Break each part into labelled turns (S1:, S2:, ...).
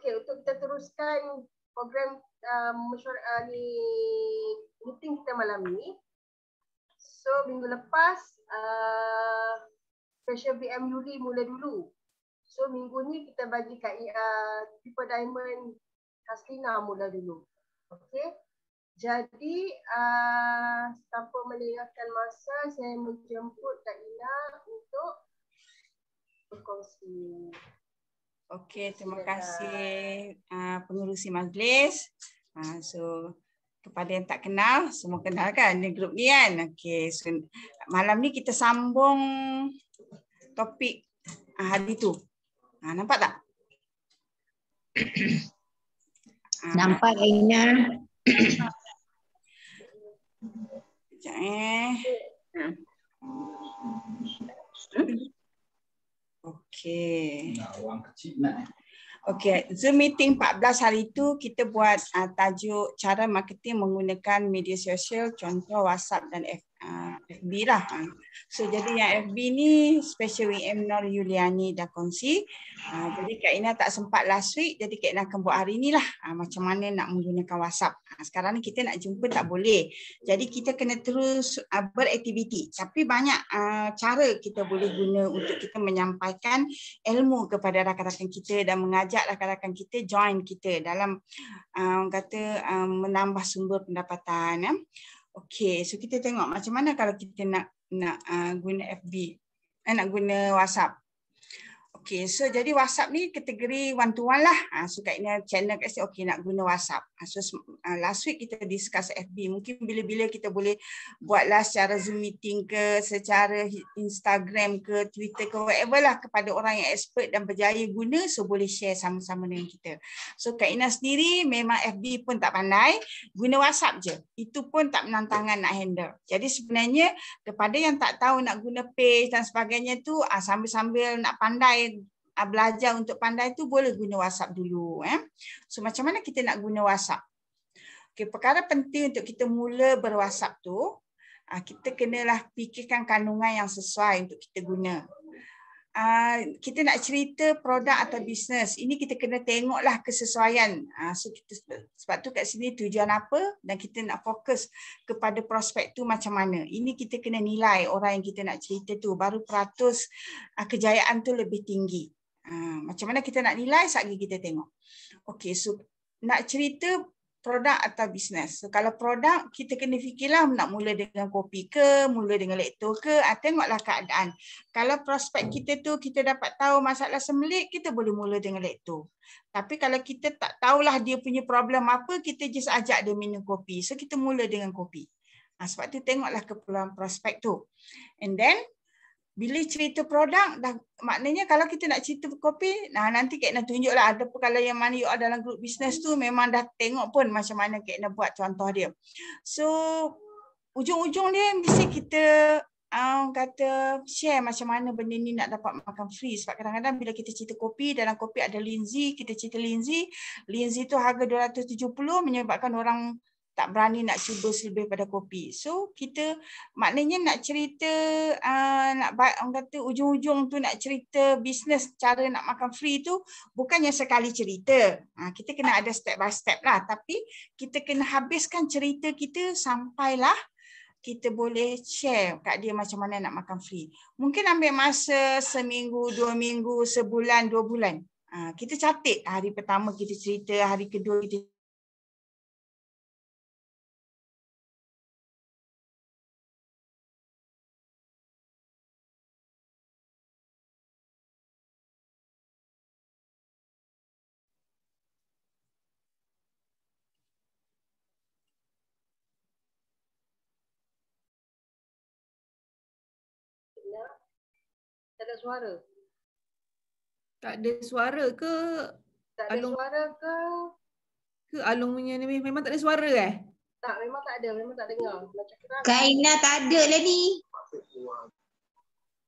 S1: Okey, untuk kita teruskan program meeting kita malam ni. So minggu lepas special BM Yuli mula dulu. So minggu ni kita bagi kat Triple Diamond Haslina mula dulu. Okey. Jadi tanpa melengahkan masa, saya menjemput Kak Ina untuk berkongsi.
S2: Okey, terima kasih pengerusi majlis. So kepada yang tak kenal, semua kenal kan di grup ni kan. Okey, so malam ni kita sambung topik hari tu. Nampak tak?
S3: Nampak Ina.
S2: Okey. Okey, Zoom meeting 14 hari tu kita buat tajuk cara marketing menggunakan media sosial, contoh WhatsApp dan FB lah. So jadi yang FB ni special WM Nur Yuliani dah kongsi. Jadi Kak Ina tak sempat last week, jadi Kak Ina akan buat hari ni lah macam mana nak menggunakan WhatsApp. Sekarang ni kita nak jumpa tak boleh. Jadi kita kena terus beraktiviti. Tapi banyak cara kita boleh guna untuk kita menyampaikan ilmu kepada rakan-rakan kita dan mengajak rakan-rakan kita join kita dalam menambah sumber pendapatan. Okey, so kita tengok macam mana kalau kita nak guna FB, nak guna WhatsApp. Okey, so jadi WhatsApp ni kategori one to one lah. So kat Ina channel kat sini okey nak guna WhatsApp. So last week kita discuss FB. Mungkin bila-bila kita boleh buatlah secara Zoom meeting ke, secara Instagram ke, Twitter ke, whatever lah kepada orang yang expert dan berjaya guna, so boleh share sama-sama dengan kita. So Kak Ina sendiri memang FB pun tak pandai, guna WhatsApp je. Itu pun tak menantangan nak handle. Jadi sebenarnya kepada yang tak tahu nak guna page dan sebagainya tu, sambil-sambil nak pandai belajar untuk pandai tu boleh guna WhatsApp dulu. So macam mana kita nak guna WhatsApp? Okay, perkara penting untuk kita mula ber-WhatsApp tu, kita kenalah fikirkan kandungan yang sesuai untuk kita guna. Kita nak cerita produk atau bisnes, ini kita kena tengoklah kesesuaian. So sebab tu kat sini tujuan apa dan kita nak fokus kepada prospek tu macam mana. Ini kita kena nilai orang yang kita nak cerita tu, baru peratus kejayaan tu lebih tinggi. Macam mana kita nak nilai, sekejap kita tengok. Okey, so nak cerita produk atau bisnes. So, kalau produk, kita kena fikirlah nak mula dengan kopi ke, mula dengan lektor ke, tengoklah keadaan. Kalau prospek kita tu, kita dapat tahu masalah sembelit, kita boleh mula dengan lektor. Tapi kalau kita tak tahulah dia punya problem apa, kita just ajak dia minum kopi. So, kita mula dengan kopi. Sebab tu tengoklah keperluan prospek tu. And then, bila cerita produk, dah maknanya kalau kita nak cerita kopi, nanti Kak Ina tunjuklah ada pun kalau yang mana you ada dalam grup bisnes tu memang dah tengok pun macam mana Kak Ina buat contoh dia. So ujung-ujung dia mesti kita kata share macam mana benda ni nak dapat makan free. Sebab kadang-kadang bila kita cerita kopi, dalam kopi ada linzi, kita cerita linzi tu harga 270 menyebabkan orang tak berani nak cuba selebih pada kopi. So kita maknanya nak cerita orang kata ujung-ujung tu nak cerita bisnes cara nak makan free tu bukannya sekali cerita. Kita kena ada step by step lah, tapi kita kena habiskan cerita kita sampailah kita boleh share kat dia macam mana nak makan free. Mungkin ambil masa seminggu, 2 minggu, sebulan, 2 bulan. Kita catat hari pertama kita cerita, hari kedua kita
S1: tak ada suara.
S4: Tak ada suara ke?
S1: Tak ada suara ke?
S4: Ke Along punya ni memang tak ada suara
S1: Tak, memang tak ada. Memang tak dengar. Macam keras.
S3: Kak Ina tak ada lah ni.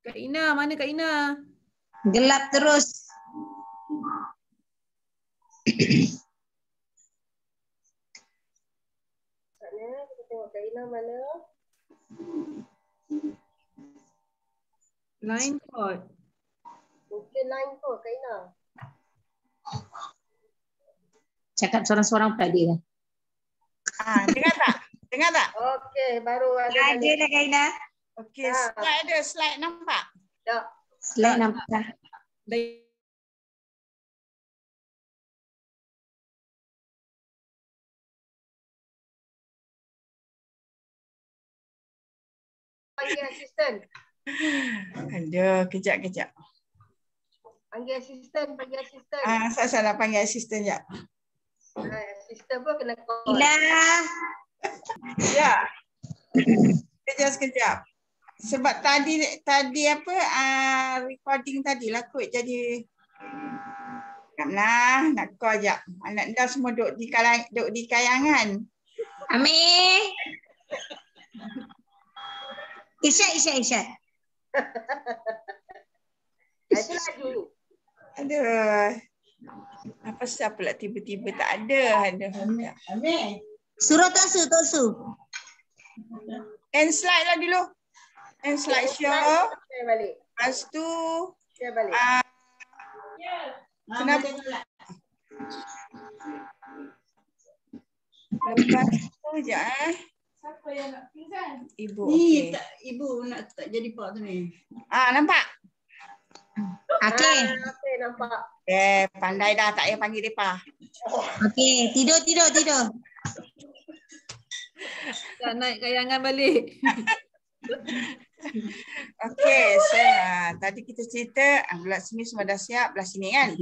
S4: Kak Ina, mana Kak Ina?
S3: Gelap terus.
S1: Sana, kita tengok Kak Ina mana.
S4: Line kot.
S1: Mungkin line tu Kak Ina.
S3: Cakap seorang-seorang pula dia.
S2: Dengar tak? Dengar tak?
S1: Okey, baru ada
S3: Ada
S1: balik.
S3: dah Kak Ina.
S2: Okey, slide ada, slide nampak?
S1: Tak.
S3: Slide nampak.
S4: Baik.
S1: Panggil asisten.
S2: Aduh, kejap.
S1: Panggil asisten, panggil asisten.
S2: Salah panggil asisten jap.
S1: Asisten pun kena call.
S3: Ila.
S2: Ya. Sekejap. Sebab tadi apa recording tadi lah kot jadi nak call jap. Anak dah semua duduk di kayangan.
S3: Amir. Isyad.
S1: Itu laju.
S2: Aduh. Apa sebab pula tiba-tiba tak ada. Amir.
S3: Suruh Tosu.
S2: End slide lah dulu. End slide show.
S1: Share balik.
S2: Lepas tu
S1: Share balik.
S2: kenapa? Lepas tu je Siapa yang nak pingsan? Ibu. Ni okay. Ibu nak tak jadi pak tu ni. Nampak?
S3: Okey.
S1: Okey, nampak.
S2: Pandai dah, tak payah panggil depa.
S3: Okey, tidur.
S4: Tak naik kayangan balik.
S2: Okey, so tadi kita cerita belah sini semua dah siap, belah sini kan.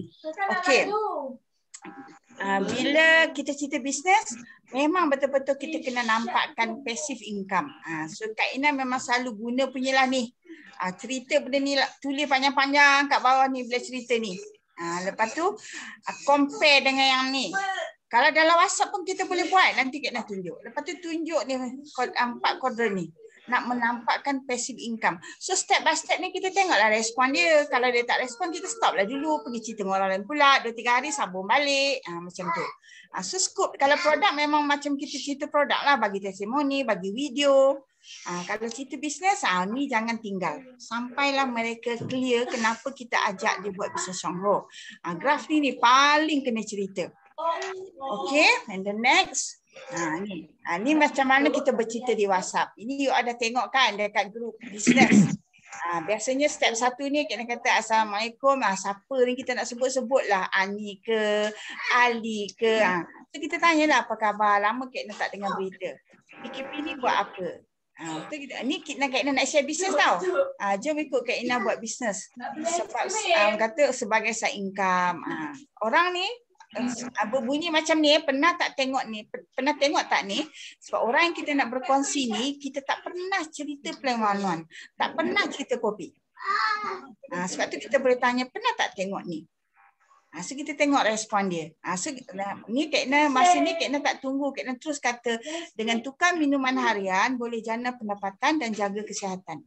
S2: Okey. Bila kita cerita bisnes, memang betul-betul kita kena nampakkan passive income. So Kak Ina memang selalu guna punyalah ni. Cerita benda ni tulis panjang-panjang kat bawah ni bila cerita ni. Lepas tu compare dengan yang ni. Kalau dalam WhatsApp pun kita boleh buat, nanti Kak Ina tunjuk. Lepas tu tunjuk ni 4 kuadran ni. Nak menampakkan passive income. So step by step ni kita tengoklah respon dia. Kalau dia tak respon, kita stop lah dulu. Pergi cerita dengan orang lain pula. 2-3 hari sambung balik. Macam tu. So scope kalau produk memang macam kita cerita produk lah. Bagi testimoni, bagi video. Kalau cerita bisnes, ni jangan tinggal. Sampailah mereka clear kenapa kita ajak dia buat bisnes Shongho. Graf ni paling kena cerita. Okay, and the next. Ni macam mana kita bercerita di WhatsApp. Ini you ada tengok kan dekat grup bisnes. Biasanya step 1 ni kita kata Assalamualaikum. Siapa ni kita nak sebut-sebut lah. Ani ke, Ali ke. So kita tanyalah apa khabar. Lama Kak Ina tak dengar berita. PKP ni buat apa? Ni Kak Ina nak share bisnes tau. Jom ikut Kak Ina buat bisnes. Sebab kata sebagai side income. Orang ni berbunyi macam ni, pernah tengok tak ni? Sebab orang yang kita nak berkongsi ni, kita tak pernah cerita plan one-on-one, tak pernah cerita kopi. Sebab tu kita boleh tanya, pernah tak tengok ni? So kita tengok respon dia. So ni Kak Ina, masa ni Kak Ina tak tunggu, Kak Ina terus kata dengan tukar minuman harian boleh jana pendapatan dan jaga kesihatan.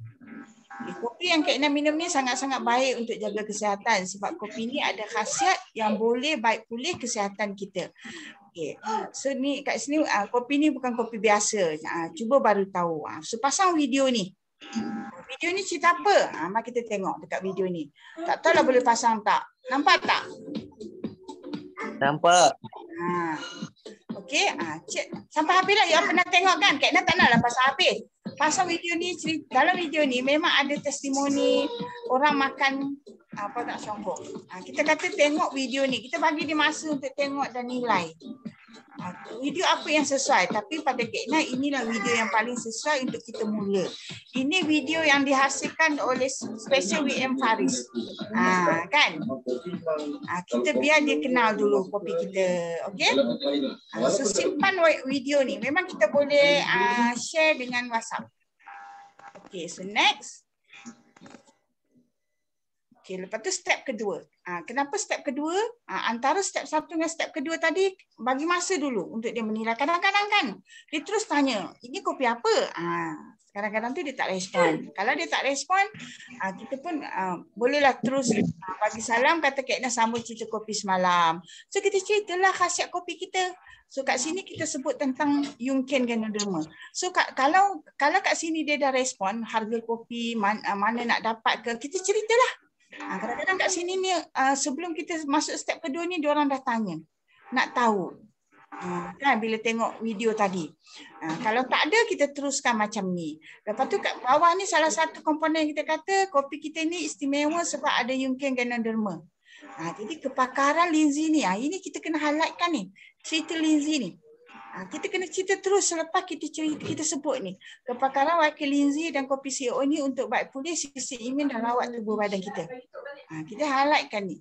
S2: Kopi yang Kak Ina minum ni sangat-sangat baik untuk jaga kesihatan sebab kopi ni ada khasiat yang boleh baik pulih kesihatan kita. Okay. So ni kat sini kopi ni bukan kopi biasa. Cuba baru tahu. So pasang video ni. Video ni cerita apa? Mari kita tengok dekat video ni. Tak tahulah boleh pasang tak. Nampak tak?
S5: Nampak.
S2: Okey, sampai habis lah. Yang pernah tengok kan? Kak Ina tak naklah pasang habis. Pasal video ni, dalam video ni memang ada testimoni orang makan apa tak Shongho. Kita kata tengok video ni, kita bagi dia masa untuk tengok dan nilai. Video apa yang sesuai, tapi pada Kak Ina inilah video yang paling sesuai untuk kita mula. Ini video yang dihasilkan oleh Special WM Faris. Kan? Kita biar dia kenal dulu kopi kita. Okey? So simpan video ni. Memang kita boleh share dengan WhatsApp. Okey, so next. Okey, lepas tu step kedua. Kenapa step kedua? Antara step 1 dengan step kedua tadi, bagi masa dulu untuk dia menilai. Kadang-kadang kan, dia terus tanya, ini kopi apa? Kadang-kadang tu dia tak respon. Kalau dia tak respon, kita pun bolehlah terus bagi salam, kata Kak Ina sambung cerita kopi semalam. So kita ceritalah khasiat kopi kita. So kat sini kita sebut tentang Yungken Ganoderma. So kalau kat sini dia dah respon, harga kopi, mana nak dapat ke, kita ceritalah. Kadang-kadang kat sini ni sebelum kita masuk step kedua ni diorang dah tanya. nak tahu. Kan bila tengok video tadi. Kalau tak ada kita teruskan macam ni. Lepas tu kat bawah ni salah satu komponen kita kata kopi kita ni istimewa sebab ada Yunken Ganoderma. Jadi kepakaran Lindsay ni, ini kita kena highlightkan ni. Cerita Lindsay ni. Kita kena cerita terus selepas kita sebut ni. Kepakaran wakil Lindsay dan kopi CO ni untuk baik pulih sisi imun dan rawat tubuh badan kita. Kita highlightkan ni.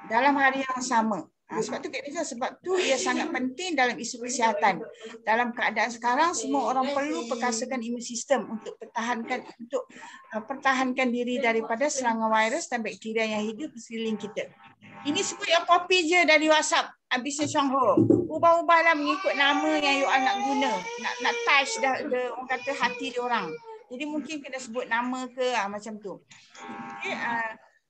S2: Dalam hari yang sama. Sebab tu Kak Liza, sebab tu ia sangat penting dalam isu kesihatan. Dalam keadaan sekarang semua orang perlu perkasakan imun sistem untuk pertahankan diri daripada serangan virus dan bakteria yang hidup di sekeliling kita. Ini sebut yang copy je dari WhatsApp Business Shanghai. Ubah-ubahlah mengikut nama yang you all nak guna. Nak touch orang kata hati dia orang. Jadi mungkin kena sebut nama ke macam tu. Okay,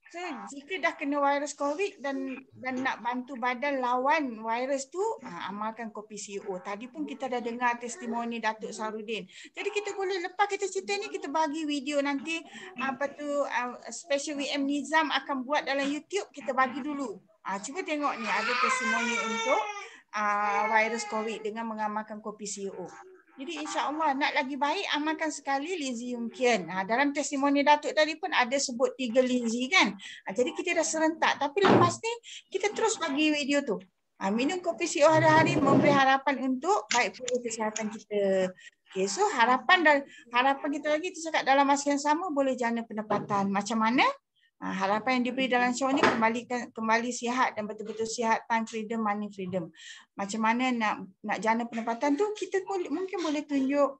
S2: so jika dah kena virus COVID dan nak bantu badan lawan virus tu, amalkan kopi CO. Tadi pun kita dah dengar testimoni Datuk Sarudin. Jadi kita boleh lepas kita cerita ni kita bagi video nanti special WM Nizam akan buat dalam YouTube, kita bagi dulu. Cuba tengok ni ada testimoni untuk virus COVID dengan mengamalkan kopi CO. Jadi insya-Allah nak lagi baik amalkan sekali Lindsay Yunken. Dalam testimoni Datuk tadi pun ada sebut 3 Lindsay kan. Jadi kita dah serentak, tapi lepas ni kita terus bagi video tu. Minum kopi CO hari-hari memberi harapan untuk baik pulih kesihatan kita. Okay, so harapan kita lagi kita cakap dalam masa yang sama boleh jana pendapatan. Macam mana? Harapan yang diberi dalam show ni kembali sihat dan betul-betul sihat, time freedom, money freedom. Macam mana nak jana pendapatan tu, kita mungkin boleh tunjuk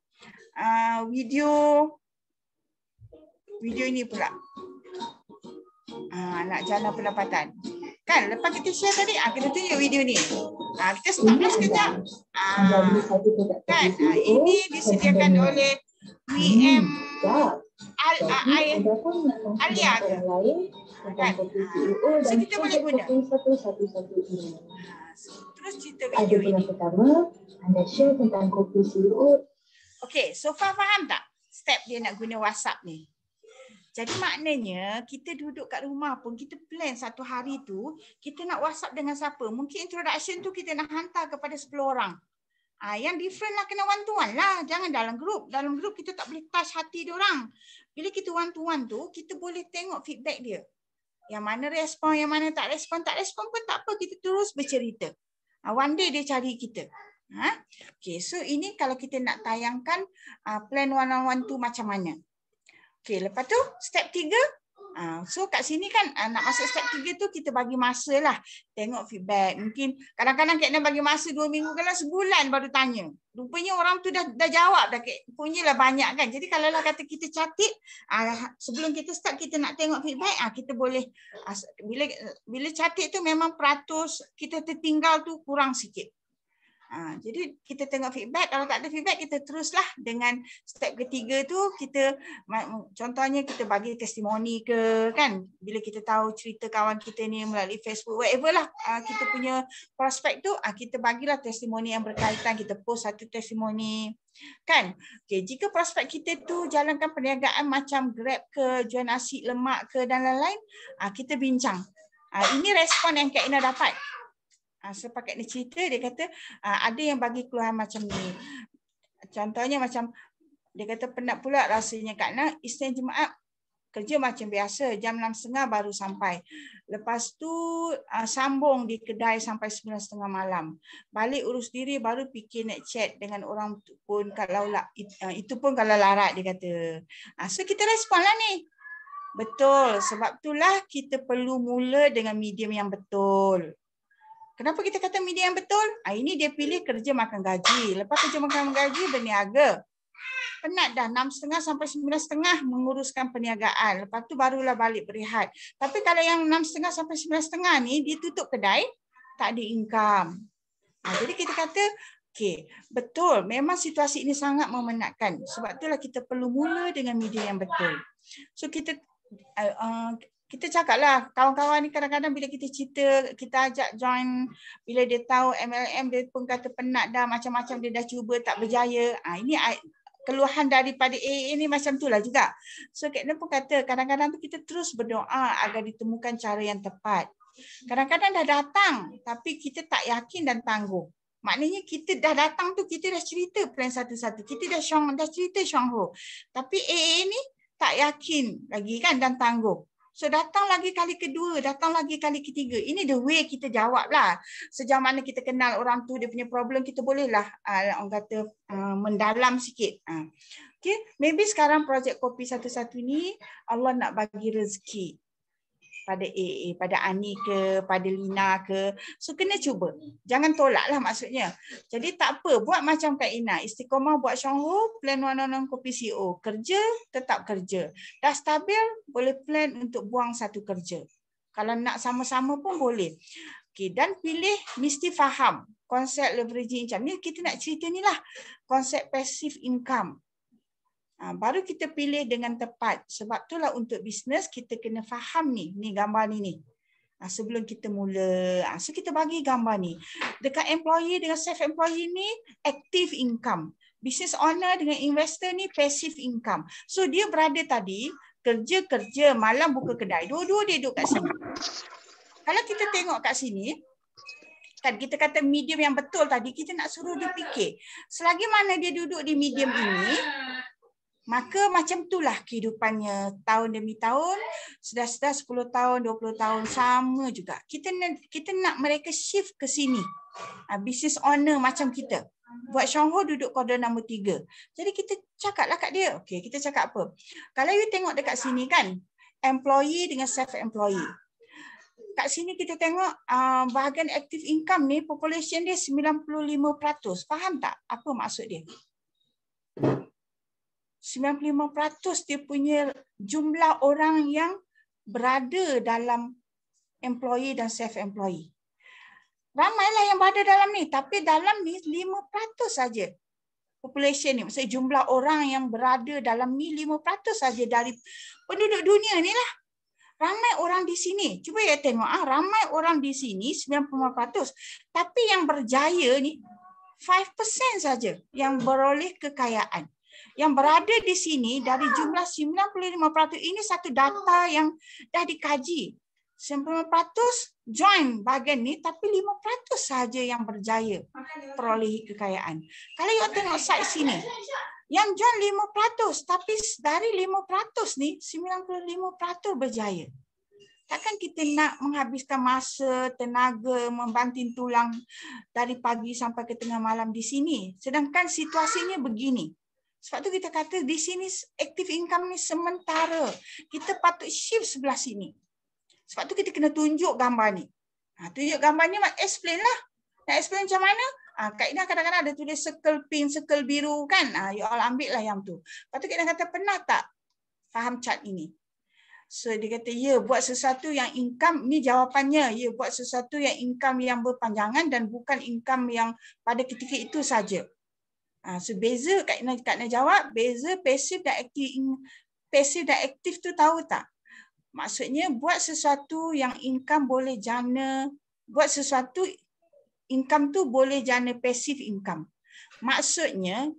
S2: video ini pula. Nak jana pendapatan. Kan lepas kita share tadi, kita tunjuk video ni. Kita stop dulu sekejap. Kan ini disediakan oleh WM Alia ke? Kan? So kita boleh guna. Terus cerita video ini.
S5: Pertama, anda share tentang kopi CO.
S2: Okay, so faham tak step dia nak guna WhatsApp ni? Jadi maknanya kita duduk kat rumah pun kita plan satu hari tu kita nak WhatsApp dengan siapa. Mungkin introduction tu kita nak hantar kepada 10 orang. Yang different lah, kena one to one lah. Jangan dalam grup. Dalam grup kita tak boleh touch hati dia orang. Bila kita one to one tu, kita boleh tengok feedback dia. Yang mana respon, yang mana tak respon. Tak respon pun tak apa, kita terus bercerita. One day dia cari kita. Okay, so ini kalau kita nak tayangkan plan one-on-one tu macam mana. Okay, lepas tu step 3. So kat sini kan nak masuk step 3 tu kita bagi masa lah. Tengok feedback. Mungkin kadang-kadang Kak nak bagi masa 2 minggu, kadang sebulan baru tanya. Rupanya orang tu dah jawab dah. Punyalah banyak kan. Jadi kalau lah kata kita catat, sebelum kita start kita nak tengok feedback, kita boleh, bila catat tu memang peratus kita tertinggal tu kurang sikit. Jadi kita tengok feedback. Kalau tak ada feedback kita teruslah dengan step ketiga tu. Kita contohnya kita bagi testimoni ke kan, bila kita tahu cerita kawan kita ni melalui Facebook whatever lah, kita punya prospek tu kita bagilah testimoni yang berkaitan. Kita post satu testimoni kan. Okay, jika prospek kita tu jalankan perniagaan macam Grab ke, jual nasi lemak ke dan lain-lain, kita bincang. Ini respon yang Kak Ina dapat. Sepakat dia cerita, dia kata ada yang bagi keluhan macam ni. Contohnya macam dia kata penat pula rasanya Kak Nak, Isnin Jumaat kerja macam biasa, jam 6.30 baru sampai. Lepas tu sambung di kedai sampai 9.30 malam. Balik urus diri baru fikir nak chat dengan orang pun kalau itu pun kalau larat dia kata. So kita respon lah ni. Betul, sebab itulah kita perlu mula dengan medium yang betul. Kenapa kita kata media yang betul? Ini dia pilih kerja makan gaji. Lepas kerja makan gaji, berniaga. Penat dah 6.30 sampai 9.30 menguruskan perniagaan. Lepas tu barulah balik berehat. Tapi kalau yang 6.30 sampai 9.30 ni, dia tutup kedai, tak ada income. Jadi kita kata, okay, betul. Memang situasi ini sangat memenatkan. Sebab itulah kita perlu mula dengan media yang betul. So kita cakaplah, kawan-kawan ni kadang-kadang bila kita cerita, kita ajak join, bila dia tahu MLM, dia pun kata penat dah, macam-macam dia dah cuba tak berjaya. Ini keluhan daripada AA ni macam itulah juga. So Kak Ina pun kata kadang-kadang tu kita terus berdoa agar ditemukan cara yang tepat. Kadang-kadang dah datang tapi kita tak yakin dan tangguh. Maknanya kita dah datang tu, kita dah cerita plan satu-satu. Kita dah cerita Shangho. Tapi AA ni tak yakin lagi kan dan tangguh. So datang lagi kali kedua, datang lagi kali ketiga. Ini the way kita jawab lah. Sejauh mana kita kenal orang tu, dia punya problem, kita bolehlah orang kata mendalam sikit. Okay, maybe sekarang projek kopi satu-satu ni Allah nak bagi rezeki pada AA, pada Ani ke, pada Lina ke. So kena cuba. Jangan tolak lah maksudnya. Jadi tak apa, buat macam Kak Ina. Istiqomah buat Shangho, plan 111 kopi CO. Kerja, tetap kerja. Dah stabil, boleh plan untuk buang satu kerja. Kalau nak sama-sama pun boleh. Okay, dan pilih mesti faham konsep leveraging income. Ni kita nak cerita ni lah. Konsep passive income. Baru kita pilih dengan tepat. Sebab itulah untuk bisnes kita kena faham ni gambar ni. Sebelum kita mula. So kita bagi gambar ni. Dekat employee dengan self-employee ni active income. Business owner dengan investor ni passive income. So dia berada tadi kerja, malam buka kedai. Dua-dua dia duduk kat sini. Kalau kita tengok kat sini, kan kita kata medium yang betul tadi, kita nak suruh dia fikir. Selagi mana dia duduk di medium ini, maka macam itulah kehidupannya tahun demi tahun, sudah 10 tahun, 20 tahun, sama juga. Kita nak mereka shift ke sini. Business owner macam kita. Buat Shangho duduk koridor nombor 3. Jadi kita cakaplah kat dia. Okey, kita cakap apa? Kalau you tengok dekat sini kan, employee dengan self-employee. Kat sini kita tengok bahagian active income ni, population dia 95%. Faham tak apa maksud dia? 95% dia punya jumlah orang yang berada dalam employee dan self-employee. Ramailah yang berada dalam ni, tapi dalam ni 5% saja population ni. Maksudnya jumlah orang yang berada dalam ni 5% saja dari penduduk dunia ni lah. Ramai orang di sini. Cuba ya tengok, ramai orang di sini 95%. Tapi yang berjaya ni 5% saja yang beroleh kekayaan. Yang berada di sini dari jumlah 95%, ini satu data yang dah dikaji. 90% join bahagian ni, tapi 5% saja yang berjaya perolehi kekayaan. Kalau you tengok side sini, yang join 5%, tapi dari 5% ni 95% berjaya. Takkan kita nak menghabiskan masa, tenaga, membanting tulang dari pagi sampai ke tengah malam di sini, sedangkan situasinya begini. Sebab tu kita kata di sini active income ni sementara. Kita patut shift sebelah sini. Sebab tu kita kena tunjuk gambar ni. Tunjuk gambar ni, explain lah. Nak explain macam mana? Kak Ina kadang-kadang ada tulis circle pink, circle biru kan. You all ambil lah yang tu. Lepas tu Kak Ina kata, pernah tak faham chart ini? So dia kata, ya, buat sesuatu yang income, ni jawapannya, ya, buat sesuatu yang income yang berpanjangan dan bukan income yang pada ketika itu saja. So beza Kak Ina jawab, beza pasif dan aktif. Pasif dan aktif tu tahu tak? Maksudnya buat sesuatu yang income boleh jana, buat sesuatu income tu boleh jana pasif income. Maksudnya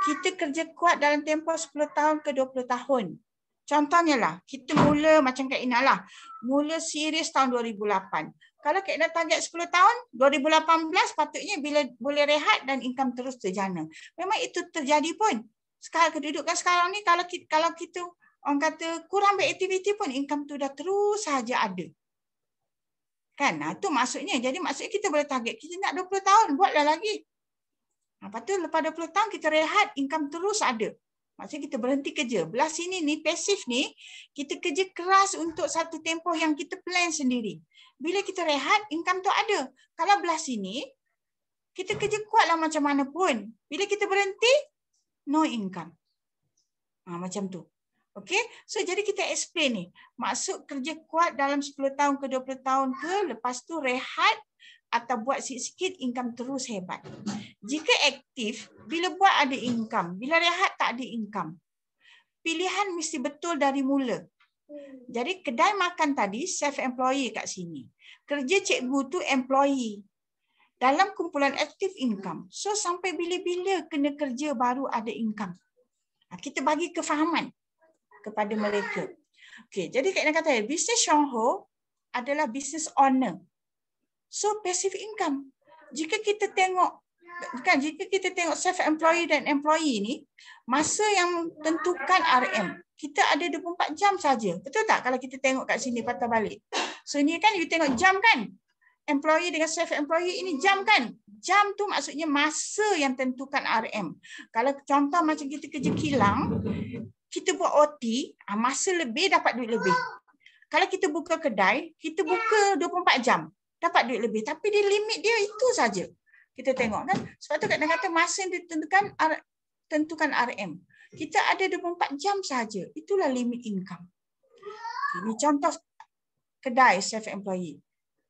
S2: kita kerja kuat dalam tempoh 10 tahun ke 20 tahun. Contohnya lah, kita mula macam Kak Ina lah, mula serius tahun 2008. Kalau Kak Ina target 10 tahun, 2018 patutnya bila boleh rehat dan income terus terjana. Memang itu terjadi pun. Sekarang kedudukan sekarang ni, kalau kita orang kata kurang beraktiviti pun, income tu dah terus saja ada. Kan? Itu maksudnya. Jadi maksudnya kita boleh target. Kita nak 20 tahun, buatlah lagi. Lepas tu lepas 20 tahun kita rehat, income terus ada. Maksudnya kita berhenti kerja. Belah sini ni, pasif ni, kita kerja keras untuk satu tempoh yang kita plan sendiri. Bila kita rehat, income tu ada. Kalau belah sini, kita kerja kuatlah macam mana pun. Bila kita berhenti, no income. Macam tu. Okay? So, jadi kita explain ni. Maksud kerja kuat dalam 10 tahun ke 20 tahun ke, lepas tu rehat atau buat sikit-sikit, income terus hebat. Jika aktif, bila buat ada income. Bila rehat tak ada income. Pilihan mesti betul dari mula. Jadi kedai makan tadi self-employee kat sini. Kerja cikgu tu employee. Dalam kumpulan active income. So sampai bila-bila kena kerja baru ada income. Kita bagi kefahaman kepada mereka. Okey, jadi Kak Ina kata, bisnes Shangho adalah business owner. So passive income. Jika kita tengok self-employed dan employee ni, masa yang tentukan RM, kita ada 24 jam saja. Betul tak kalau kita tengok kat sini patah balik? So ni kan you tengok jam kan? Employee dengan self-employed ini jam kan? Jam tu maksudnya masa yang tentukan RM. Kalau contoh macam kita kerja kilang, kita buat OT, masa lebih dapat duit lebih. Kalau kita buka kedai, kita buka 24 jam, dapat duit lebih. Tapi dia limit dia itu saja. Kita tengok kan? Sebab tu kadang-kadang masa yang tentukan RM. Kita ada 24 jam saja. Itulah limit income. Ini contoh kedai self-employed.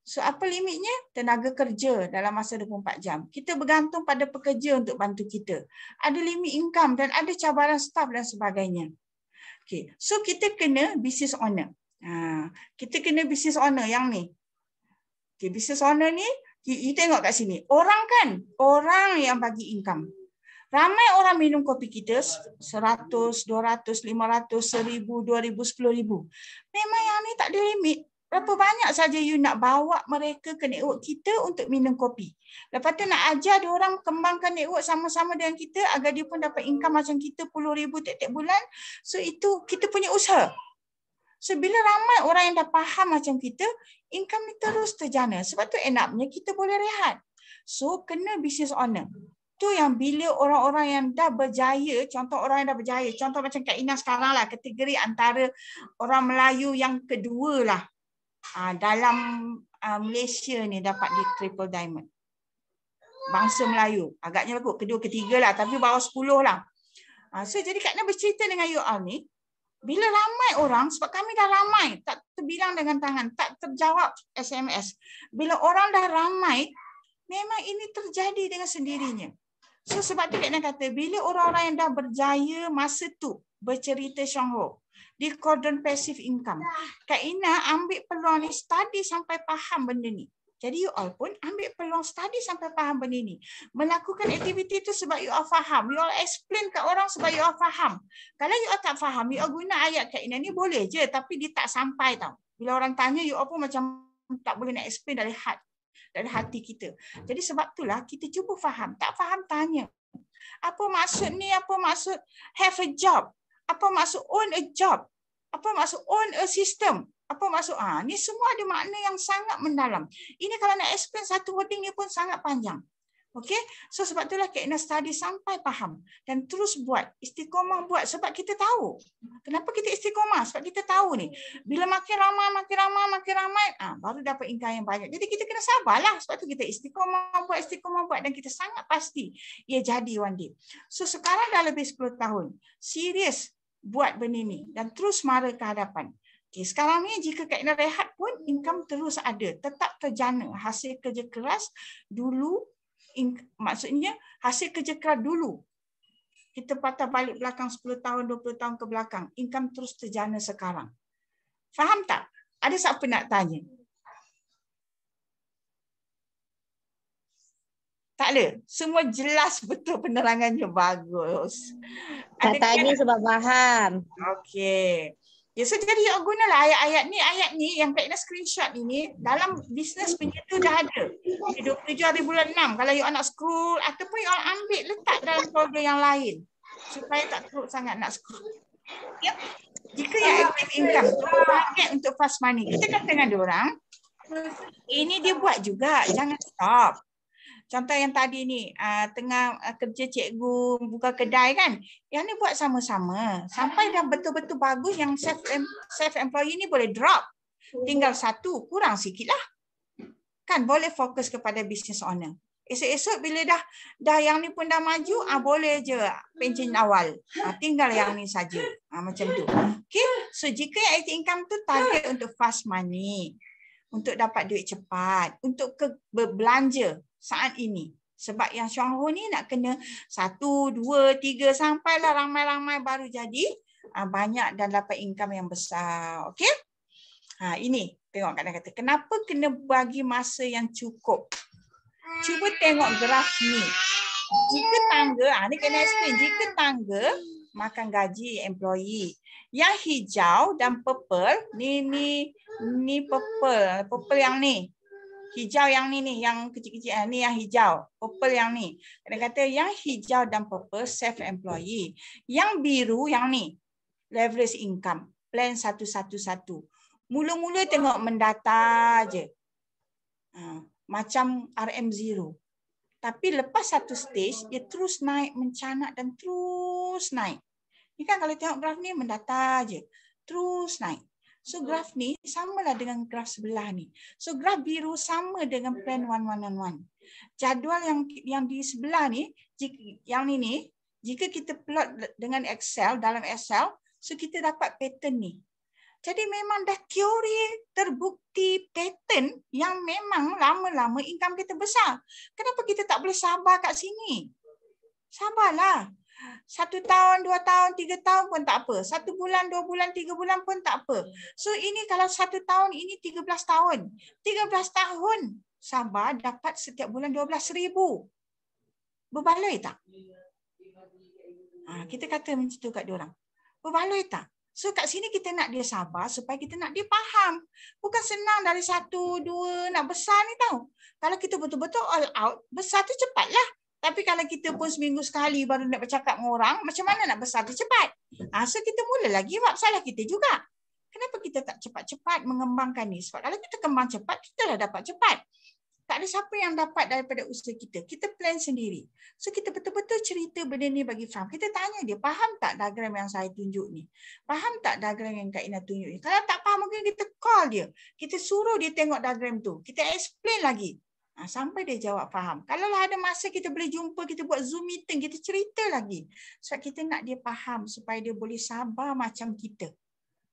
S2: So apa limitnya? Tenaga kerja dalam masa 24 jam. Kita bergantung pada pekerja untuk bantu kita. Ada limit income dan ada cabaran staf dan sebagainya. Okay. So kita kena business owner. Kita kena business owner yang ni. Okay, business owner ni, you tengok kat sini. Orang kan? Orang yang bagi income. Ramai orang minum kopi kita 100, 200, 500, 1000, 2000, 10,000. Memang yang ni tak ada limit. Berapa banyak saja you nak bawa mereka ke network kita untuk minum kopi. Lepas tu nak ajar dia orang kembangkan network sama-sama dengan kita agar dia pun dapat income macam kita 10,000 tiap-tiap bulan. So itu kita punya usaha. So bila ramai orang yang dah faham macam kita, income ni terus terjana. Sebab tu end up-nya kita boleh rehat. So kena business owner. Tu yang bila orang-orang yang dah berjaya, contoh orang yang dah berjaya, contoh macam Kak Ina sekarang lah, kategori antara orang Melayu yang kedua lah. Dalam Malaysia ni dapat di triple diamond. Bangsa Melayu. Agaknya kot kedua, ketiga lah. Tapi bawah 10 lah. So jadi Kak Ina bercerita dengan you all ni. Bila ramai orang, sebab kami dah ramai. Tak terbilang dengan tangan. Tak terjawab SMS. Bila orang dah ramai, memang ini terjadi dengan sendirinya. So sebab tu Kak Ina kata, bila orang-orang yang dah berjaya masa tu bercerita Shangho di kuadran passive income, Kak Ina ambil peluang ni study sampai faham benda ni. Jadi you all pun ambil peluang study sampai faham benda ni. Melakukan aktiviti tu sebab you all faham. You all explain kat orang sebab you all faham. Kalau you all tak faham, you all guna ayat Kak Ina ni boleh je, tapi dia tak sampai tau. Bila orang tanya, you all pun macam tak boleh nak explain dari hati kita. Jadi sebab itulah kita cuba faham. Tak faham, tanya. Apa maksud ni? Apa maksud have a job? Apa maksud own a job? Apa maksud own a system? Apa maksud? Ni semua ada makna yang sangat mendalam. Ini kalau nak explain satu wording ni pun sangat panjang. Okay? So sebab itulah Kak Ina study sampai faham. Dan terus buat. Istiqomah buat. Sebab kita tahu. Kenapa kita istiqomah? Sebab kita tahu ni. Bila makin ramai, baru dapat income yang banyak. Jadi kita kena sabarlah. Sebab tu kita istiqomah buat. Dan kita sangat pasti ia jadi one day. So sekarang dah lebih 10 tahun. Serius buat benda ni. Dan terus mara ke hadapan. Okay, sekarang ni jika Kak Ina rehat pun, income terus ada. Tetap terjana. Hasil kerja keras dulu. Maksudnya hasil kerja keras dulu. Kita patah balik belakang 10 tahun, 20 tahun ke belakang. Income terus terjana sekarang. Faham tak? Ada siapa nak tanya? Tak ada. Semua jelas betul penerangannya. Bagus.
S3: Tak tanya sebab faham.
S2: Okey. Ya, so jadi you gunalah ayat-ayat ni yang Kak Ina screenshot ini dalam bisnes punya tu dah ada. 27 hari bulan 6. Kalau you nak scroll ataupun you ambil letak dalam folder yang lain supaya tak teruk sangat nak scroll. Ya. Jika yang active income tu target untuk fast money. Kita kata dengan diorang, ini dia buat juga, jangan stop. Contoh yang tadi ni, tengah kerja cikgu buka kedai kan. Yang ni buat sama-sama. Sampai dah betul-betul bagus yang self-employed ni boleh drop. Tinggal satu, kurang sikit lah. Kan boleh fokus kepada business owner. Esok-esok bila dah yang ni pun dah maju, boleh je pencen awal. Tinggal yang ni saja. Macam tu. Okay. So jika yang active income tu target untuk fast money. Untuk dapat duit cepat. Untuk berbelanja. Saat ini. Sebab yang Shangho ni nak kena 1, 2, 3 sampailah ramai-ramai baru jadi banyak dan dapat income yang besar. Okey? Ini tengok Kak Ina kata. Kenapa kena bagi masa yang cukup? Cuba tengok graf ni. Jika tangga, ni Kak Ina explain. Jika tangga makan gaji employee. Yang hijau dan purple, ni purple. Purple yang ni. Hijau yang ni yang kecil-kecil ni yang hijau, purple yang ni. Dia kata yang hijau dan purple self employee. Yang biru yang ni leverage income, plan 111. Mula-mula tengok mendata je. Macam RM0. Tapi lepas satu stage dia terus naik mencanak dan terus naik. Ni kan kalau tengok graf ni mendata je. Terus naik. So graf ni samalah dengan graf sebelah ni. So graf biru sama dengan plan 1111. Jadual yang di sebelah ni, yang ni, jika kita plot dengan Excel, dalam Excel, so kita dapat pattern ni. Jadi memang dah teori terbukti pattern yang memang lama-lama income kita besar. Kenapa kita tak boleh sabar kat sini? Sabarlah. 1 tahun, 2 tahun, 3 tahun pun tak apa. 1 bulan, 2 bulan, 3 bulan pun tak apa. So ini kalau 1 tahun, ini 13 tahun. 13 tahun sabar dapat setiap bulan 12,000. Berbaloi tak? Kita kata macam tu kat diorang. Berbaloi tak? So kat sini kita nak dia sabar supaya kita nak dia faham. Bukan senang dari 1, 2 nak besar ni tau. Kalau kita betul-betul all out, besar tu cepatlah. Tapi kalau kita pun seminggu sekali baru nak bercakap dengan orang, macam mana nak besar tu cepat? So kita mula lagi, salah kita juga. Kenapa kita tak cepat-cepat mengembangkan ni? Sebab kalau kita kembang cepat, kita dah dapat cepat. Tak ada siapa yang dapat daripada usaha kita. Kita plan sendiri. So kita betul-betul cerita benda ni bagi faham. Kita tanya dia, faham tak diagram yang saya tunjuk ni? Faham tak diagram yang Kak Ina tunjuk ni? Kalau tak faham, mungkin kita call dia. Kita suruh dia tengok diagram tu. Kita explain lagi. Sampai dia jawab faham. Kalau ada masa kita boleh jumpa, kita buat Zoom meeting, kita cerita lagi. Sebab kita nak dia faham supaya dia boleh sabar macam kita.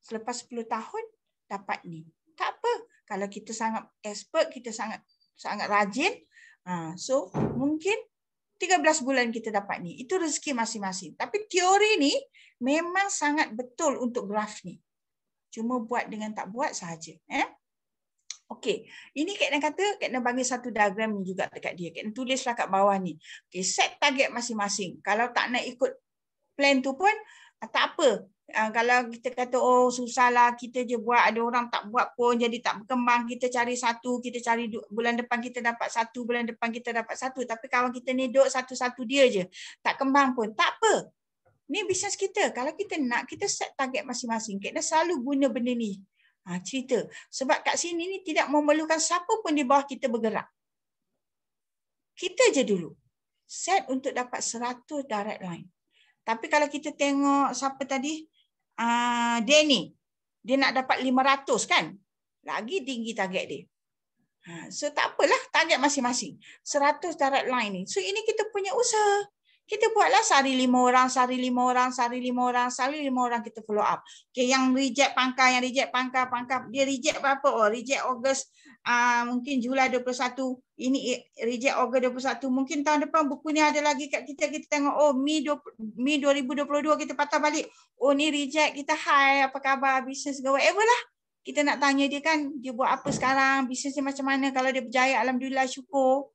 S2: Selepas 10 tahun, dapat ni. Tak apa. Kalau kita sangat expert, kita sangat rajin, so mungkin 13 bulan kita dapat ni. Itu rezeki masing-masing. Tapi teori ni memang sangat betul untuk graf ni. Cuma buat dengan tak buat sahaja. Okey, ini Kak Ina kata, Kak Ina bagi satu diagram ni juga dekat dia. Kak Ina tulislah kat bawah ni. Okey, set target masing-masing. Kalau tak nak ikut plan tu pun, tak apa. Kalau kita kata, oh susahlah, kita je buat, ada orang tak buat pun, jadi tak berkembang, kita cari satu, kita cari bulan depan kita dapat satu, bulan depan kita dapat satu. Tapi kawan kita ni duduk satu-satu dia je. Tak kembang pun, tak apa. Ni bisnes kita. Kalau kita nak, kita set target masing-masing. Kita selalu guna benda ni. Cerita. Sebab kat sini ni tidak memerlukan siapa pun di bawah kita bergerak. Kita je dulu. Set untuk dapat 100 direct line. Tapi kalau kita tengok siapa tadi? Danny. Dia nak dapat 500 kan? Lagi tinggi target dia. So tak apalah target masing-masing. 100 direct line ni. So ini kita punya usaha. Kita buatlah sehari 5 orang, sehari 5 orang, sehari 5 orang, sehari 5 orang kita follow up. Okay, yang reject pangkal, dia reject berapa? Oh, reject Ogos, mungkin Julai 21. Ini reject Ogos 21. Mungkin tahun depan buku ni ada lagi kat kita. Kita tengok, oh Mei 2022 kita patah balik. Oh ni reject, kita hi, apa khabar, bisnes ke whatever lah. Kita nak tanya dia kan, dia buat apa sekarang, bisnes dia macam mana. Kalau dia berjaya, alhamdulillah syukur.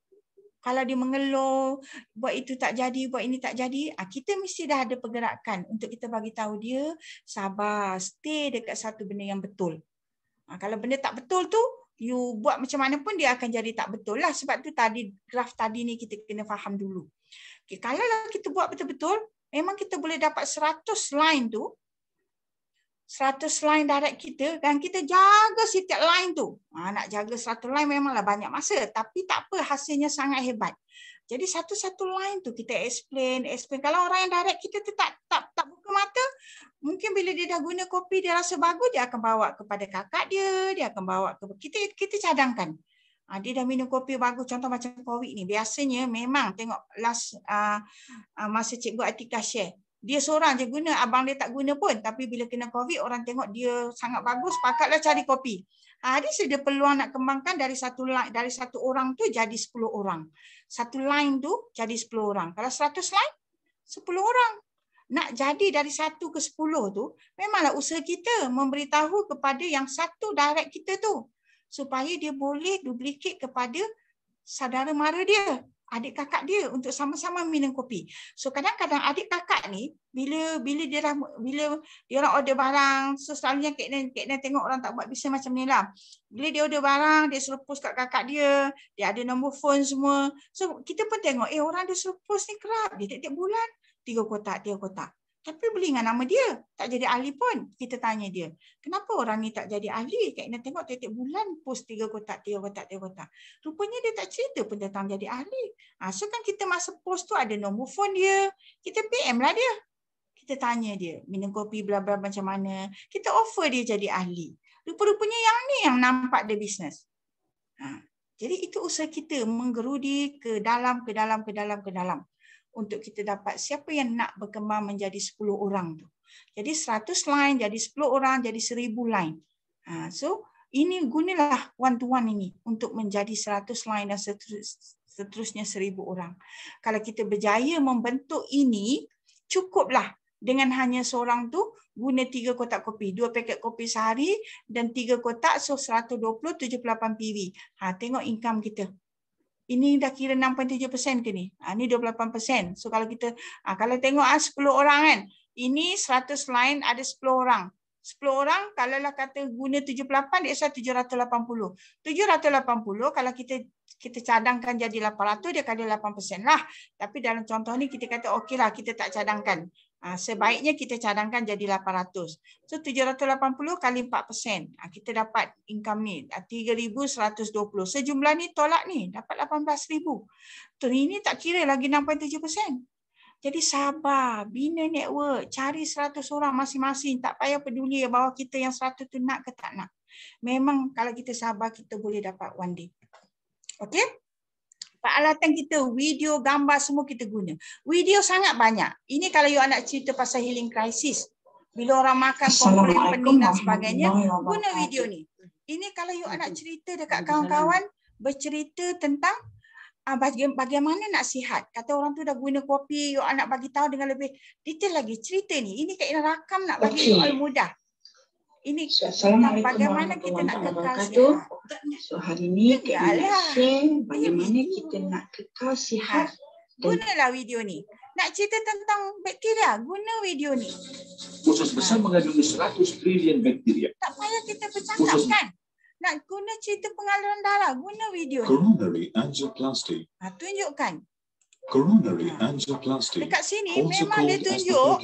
S2: Kalau dia mengeluh, buat itu tak jadi, buat ini tak jadi, kita mesti dah ada pergerakan untuk kita bagi tahu dia, sabar, stay dekat satu benda yang betul. Kalau benda tak betul tu, you buat macam mana pun dia akan jadi tak betul lah. Sebab tu tadi, graf tadi ni kita kena faham dulu. Okay, kalau kita buat betul-betul, memang kita boleh dapat 100 line tu, 100 line direct kita dan kita jaga setiap line tu. Nak jaga 100 line memanglah banyak masa. Tapi tak apa, hasilnya sangat hebat. Jadi satu-satu line tu kita explain. Kalau orang yang direct kita tu tak buka mata, mungkin bila dia dah guna kopi, dia rasa bagus, dia akan bawa kepada kakak dia akan bawa ke kita cadangkan. Dia dah minum kopi bagus, contoh macam COVID ni. Biasanya memang tengok last masa Cikgu Atika share. Dia seorang je guna, abang dia tak guna pun. Tapi bila kena COVID, orang tengok dia sangat bagus, pakatlah cari kopi. Dia sedia peluang nak kembangkan dari satu orang tu jadi 10 orang. Satu line tu jadi 10 orang. Kalau 100 line, 10 orang. Nak jadi dari 1 ke 10 tu, memanglah usaha kita memberitahu kepada yang satu direct kita tu. Supaya dia boleh duplicate kepada saudara mara dia, adik kakak dia untuk sama-sama minum kopi. So kadang-kadang adik kakak ni bila dia orang order barang, so selalunya Kak Ina tengok orang tak buat bisnes macam ni lah. Bila dia order barang, dia suruh post kat kakak dia ada nombor phone semua. So kita pun tengok, orang dia suruh post ni kerap, dia tiap-tiap bulan 3 kotak. Tapi beli dengan nama dia, tak jadi ahli pun. Kita tanya dia, kenapa orang ni tak jadi ahli? Kak Ina tengok tiap-tiap bulan post 3 kotak. Rupanya dia tak cerita pun tentang jadi ahli. So kan kita masa post tu ada nombor phone dia, kita PM lah dia. Kita tanya dia, minum kopi bla-bla macam mana. Kita offer dia jadi ahli. Rupa-rupanya yang ni yang nampak dia bisnes. Jadi itu usaha kita menggerudi ke dalam. Untuk kita dapat siapa yang nak berkembang menjadi 10 orang tu. Jadi 100 line jadi 10 orang jadi 1000 line. So ini gunalah one-to-one ini untuk menjadi 100 line dan seterusnya 1000 orang. Kalau kita berjaya membentuk ini, cukuplah dengan hanya seorang tu guna 3 kotak kopi, 2 paket kopi sehari dan 3 kotak, so 120, 78 PV. Tengok income kita. Ini dah kira 6.7% ke ni? Ni 28%. So kalau kita, kalau tengok 10 orang kan, ini 100 line ada 10 orang. 10 orang, kalau lah kata guna 78, dia 780. 780 kalau kita cadangkan jadi 800, dia kali 8% lah. Tapi dalam contoh ni kita kata okey lah, kita tak cadangkan. Sebaiknya kita cadangkan jadi 800. So 780 kali 4%. Kita dapat income ni 3,120. Sejumlah ni tolak ni dapat 18,000. Ini tak kira lagi 6.7%. Jadi sabar, bina network, cari 100 orang masing-masing. Tak payah peduli bahawa kita yang 100 tu nak ke tak nak. Memang kalau kita sabar, kita boleh dapat one day. Okey? Peralatan kita, video, gambar semua kita guna. Video sangat banyak. Ini kalau you nak cerita pasal healing crisis. Bila orang makan komplain pening dan sebagainya, guna video ni. Ini kalau you nak cerita dekat kawan-kawan, bercerita tentang bagaimana nak sihat. Kata orang tu dah guna kopi, you nak bagi tahu dengan lebih detail lagi cerita ni. Ini Kak Ina rakam nak bagi you all mudah. Ini bagaimana kita nak kekal sihat.
S6: So hari ni Kak Ina share bagaimana kita nak kekal sihat.
S2: Gunalah video ni. Nak cerita tentang bakteria, guna video ni.
S7: Usus besar mengandungi 100 triliun bakteria.
S2: Tak payah kita bercakap kan. Nak guna cerita pengaliran darah, guna video ni.
S7: Coronary angioplasty.
S2: Tunjukkan.
S7: Coronary angioplasty.
S2: Dekat sini memang dia tunjuk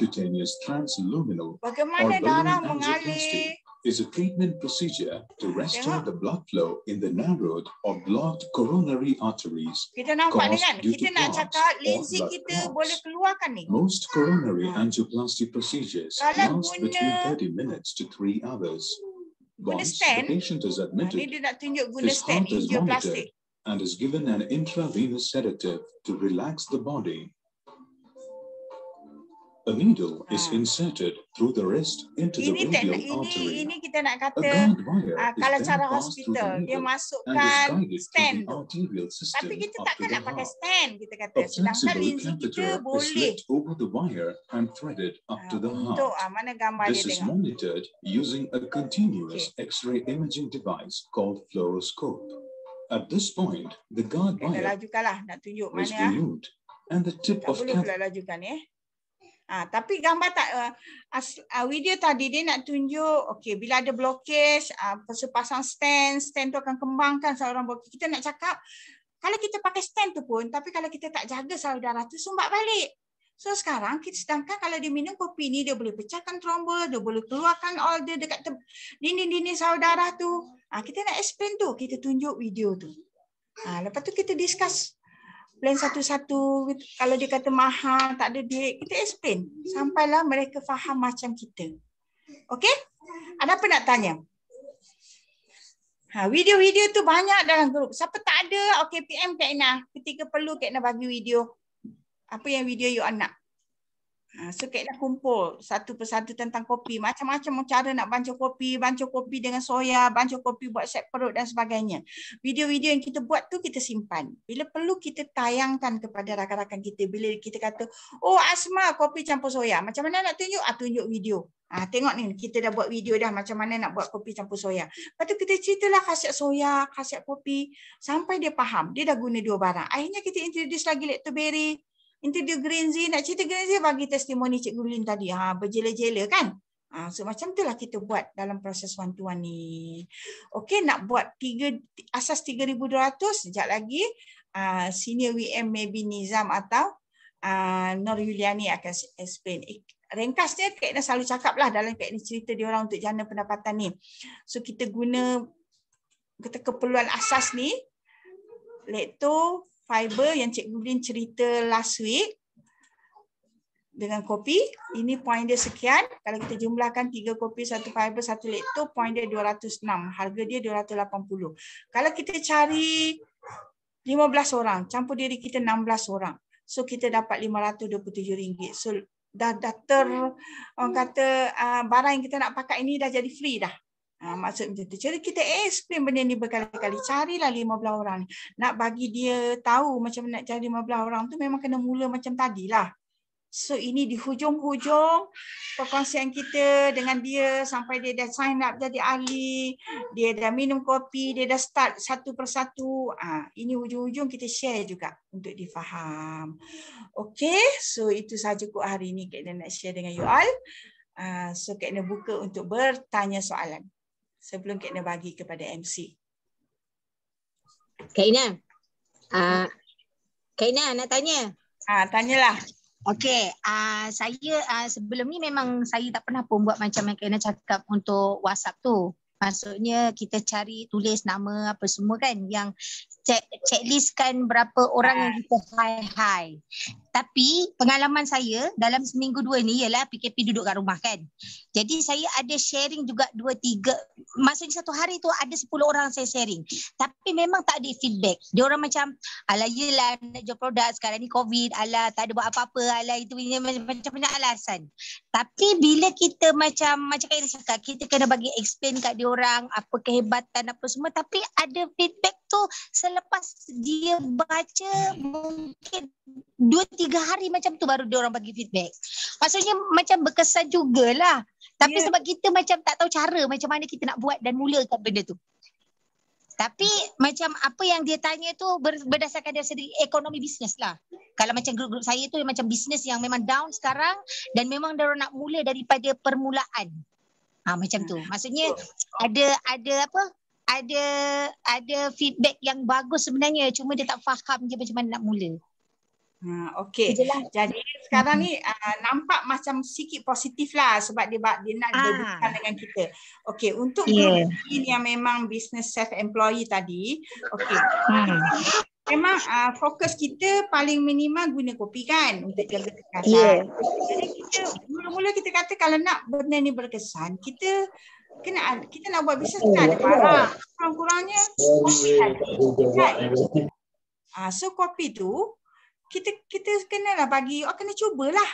S2: bagaimana darah mengalir.
S7: Is a treatment procedure to restore the blood flow in the narrowed or blocked coronary arteries.
S2: Kita nampak ni kan, kita nak cakap lensi kita boleh keluarkan ni.
S7: Most coronary angioplasty procedures last between 30 minutes to 3 hours. Once the patient is admitted, his heart is monitored and is given an intravenous sedative to relax the body. A needle is inserted through the wrist into the radial artery.
S2: Ini kita nak kata,
S7: A guide wire
S2: kalau
S7: is
S2: cara
S7: then passed through the
S2: hospital, dia
S7: needle and
S2: masukkan
S7: is guided
S2: stand
S7: to the
S2: tu.
S7: arterial system
S2: Tapi kita
S7: up to
S2: takkan
S7: the
S2: nak pakai
S7: heart.
S2: stand, kita kata.
S7: A
S2: Sedangkan
S7: flexible
S2: lensi kita
S7: catheter is
S2: boleh.
S7: slipped over the wire and threaded up to the
S2: Untuk,
S7: heart.
S2: mana gambar
S7: This
S2: dia
S7: is
S2: tengok.
S7: monitored using a continuous X-ray imaging device called fluoroscope. At this point, the guide
S2: Kena
S7: wire
S2: lajukanlah, nak tunjuk
S7: is
S2: mana.
S7: removed and the tip
S2: Tak
S7: of
S2: boleh pula lajukan tapi gambar tak video tadi dia nak tunjuk okey bila ada blockage pasang stand tu akan kembangkan saluran blokej. Kita nak cakap kalau kita pakai stand tu pun tapi kalau kita tak jaga saluran darah tu sumbat balik. So sekarang kita sedangkan kalau dia minum kopi ni dia boleh pecahkan trombol, dia boleh keluarkan all dia dekat dinding-dinding saluran darah tu. Kita nak explain tu, kita tunjuk video tu. Lepas tu kita discuss plan satu-satu. Kalau dia kata mahal, tak ada duit, kita explain. Sampailah mereka faham macam kita. Okey? Ada apa nak tanya? Video-video tu banyak dalam grup. Siapa tak ada, okey PM Kak Ina. Ketika perlu Kak Ina bagi video. Apa yang video you nak? So Kak Ina kumpul satu persatu tentang kopi. Macam-macam cara nak bancuh kopi dengan soya, bancuh kopi buat set perut dan sebagainya. Video-video yang kita buat tu kita simpan. Bila perlu kita tayangkan kepada rakan-rakan kita. Bila kita kata, oh Asma kopi campur soya. Macam mana nak tunjuk? Tunjuk video. Tengok ni, kita dah buat video dah macam mana nak buat kopi campur soya. Lepas tu kita ceritalah khasiat soya, khasiat kopi. Sampai dia faham. Dia dah guna dua barang. Akhirnya kita introduce lagi lactoberry. Introduce green tea, nak cerita green tea bagi testimoni Cikgu Lin tadi. Berjela-jela kan? So macam itulah kita buat dalam proses one-to-one ni. Okey, nak buat asas 3,200, sekejap lagi senior WM maybe Nizam atau Nur Yuliani akan explain. Ringkasnya Kak Ina selalu cakap lah dalam Kak Ina cerita dia orang untuk jana pendapatan ni. So kita guna keperluan asas ni, lekto, fiber yang Cikgu Lin cerita last week dengan kopi. Ini poin dia sekian. Kalau kita jumlahkan 3 kopi, 1 fiber, 1 lekto, poin dia 206. Harga dia 280. Kalau kita cari 15 orang, campur diri kita 16 orang. So kita dapat RM527. So dah orang kata barang yang kita nak pakai ini dah jadi free dah. Maksud macam tu. Jadi kita explain benda ni berkali-kali. Carilah 15 orang. Nak bagi dia tahu macam nak cari 15 orang tu memang kena mula macam tadilah. So ini di hujung-hujung perkongsian kita dengan dia sampai dia dah sign up jadi ahli, dia dah minum kopi, dia dah start satu persatu. Ini hujung-hujung kita share juga untuk difaham. Okay, so itu sahaja kok hari ini Kak Ina nak share dengan you all. So Kak Ina buka untuk bertanya soalan sebelum Kak Ina bagi kepada MC.
S3: Kak Ina, Kak Ina nak tanya.
S2: Tanyalah.
S3: Okey, saya sebelum ni memang saya tak pernah pun buat macam yang Kak Ina cakap untuk WhatsApp tu. Maksudnya kita cari tulis nama apa semua kan, yang checklistkan berapa orang yang kita hi. Tapi pengalaman saya dalam seminggu 2 ni ialah PKP duduk kat rumah kan. Jadi saya ada sharing juga 2-3, maksudnya satu hari tu ada 10 orang saya sharing. Tapi memang tak ada feedback. Dia orang macam alah yelah nak jual produk sekarang ni COVID, alah tak ada buat apa-apa, alah itu macam banyak alasan. Tapi bila kita macam Kak Ina cakap, kita kena bagi explain kat dia orang apa kehebatan apa semua, tapi ada feedback tu selepas dia baca mungkin 2-3 hari macam tu baru dia orang bagi feedback. Maksudnya macam berkesan jugalah. Tapi sebab kita macam tak tahu cara macam mana kita nak buat dan mulakan benda tu. Tapi macam apa yang dia tanya tu berdasarkan dari segi ekonomi bisnes lah. Kalau macam grup-grup saya tu macam bisnes yang memang down sekarang dan memang dia orang nak mula daripada permulaan. Macam tu. Maksudnya ada feedback yang bagus sebenarnya, cuma dia tak faham je macam mana nak mula.
S2: Okey. Jadi sekarang ni nampak macam sikit positif lah sebab dia nak berbual dengan kita. Okey, untuk grup yang memang business self-employed tadi, okey. Memang fokus kita paling minimal guna kopi kan untuk jaga kesihatan. Jadi kita mula-mula kita kata kalau nak benda ni berkesan, kita nak buat bisnes kan ada barang. Kurang-kurangnya kopi kan. So kopi tu kita kenalah bagi, kena cubalah.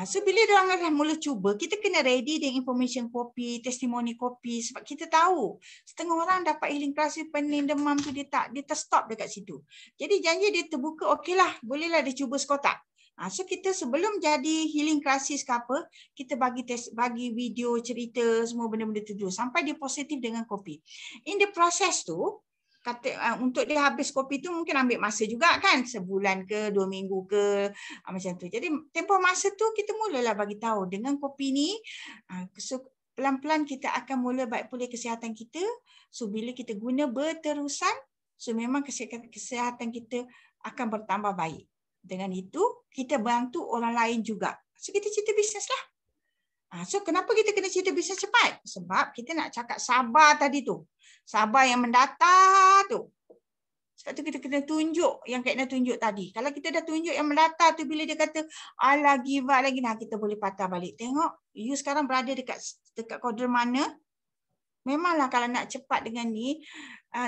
S2: So bila dia orang dah mula cuba, kita kena ready dengan information kopi, testimoni kopi sebab kita tahu setengah orang dapat healing crisis, pening, demam tu dia stop dekat situ. Jadi janji dia terbuka, okeylah, bolehlah dia cuba sekotak. So kita sebelum jadi healing crisis ke apa, kita bagi video, cerita, semua benda-benda tu dulu sampai dia positif dengan kopi. In the process tu, untuk dia habis kopi tu mungkin ambil masa juga kan, sebulan ke 2 minggu ke macam tu. Jadi tempoh masa tu kita mulalah bagi tahu dengan kopi ni, so pelan-pelan kita akan mula baik pulih kesihatan kita. So bila kita guna berterusan, so memang kesihatan kita akan bertambah baik. Dengan itu kita bantu orang lain juga. So kita cerita bisnes lah. So kenapa kita kena cerita bisnes cepat? Sebab kita nak cakap sabar tadi tu. Sabar yang mendata tu. Sebab tu kita kena tunjuk yang Kak Ina tunjuk tadi. Kalau kita dah tunjuk yang mendata tu, bila dia kata alah give up lagi, kita boleh patah balik. Tengok you sekarang berada dekat kuadran mana. Memanglah kalau nak cepat dengan ni,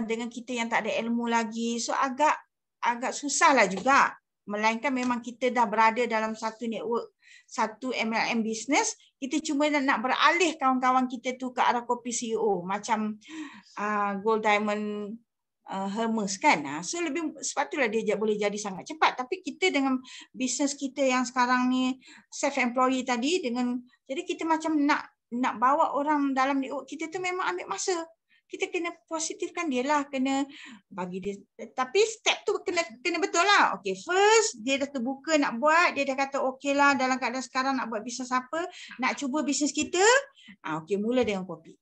S2: dengan kita yang tak ada ilmu lagi, so agak susah lah juga. Melainkan memang kita dah berada dalam satu network, satu MLM business, kita cuma nak beralih kawan-kawan kita tu ke arah kopi CEO macam Gold Diamond Hermes kan. So lebih sepatutnya dia boleh jadi sangat cepat. Tapi kita dengan bisnes kita yang sekarang ni self-employed tadi, jadi kita macam nak bawa orang dalam network kita tu memang ambil masa. Kita kena positifkan dia lah, kena bagi dia. Tapi step tu kena betul lah. Okay, first dia dah terbuka nak buat, dia dah kata okey lah dalam keadaan sekarang nak buat bisnes apa, nak cuba bisnes kita, okey mula dengan kopi.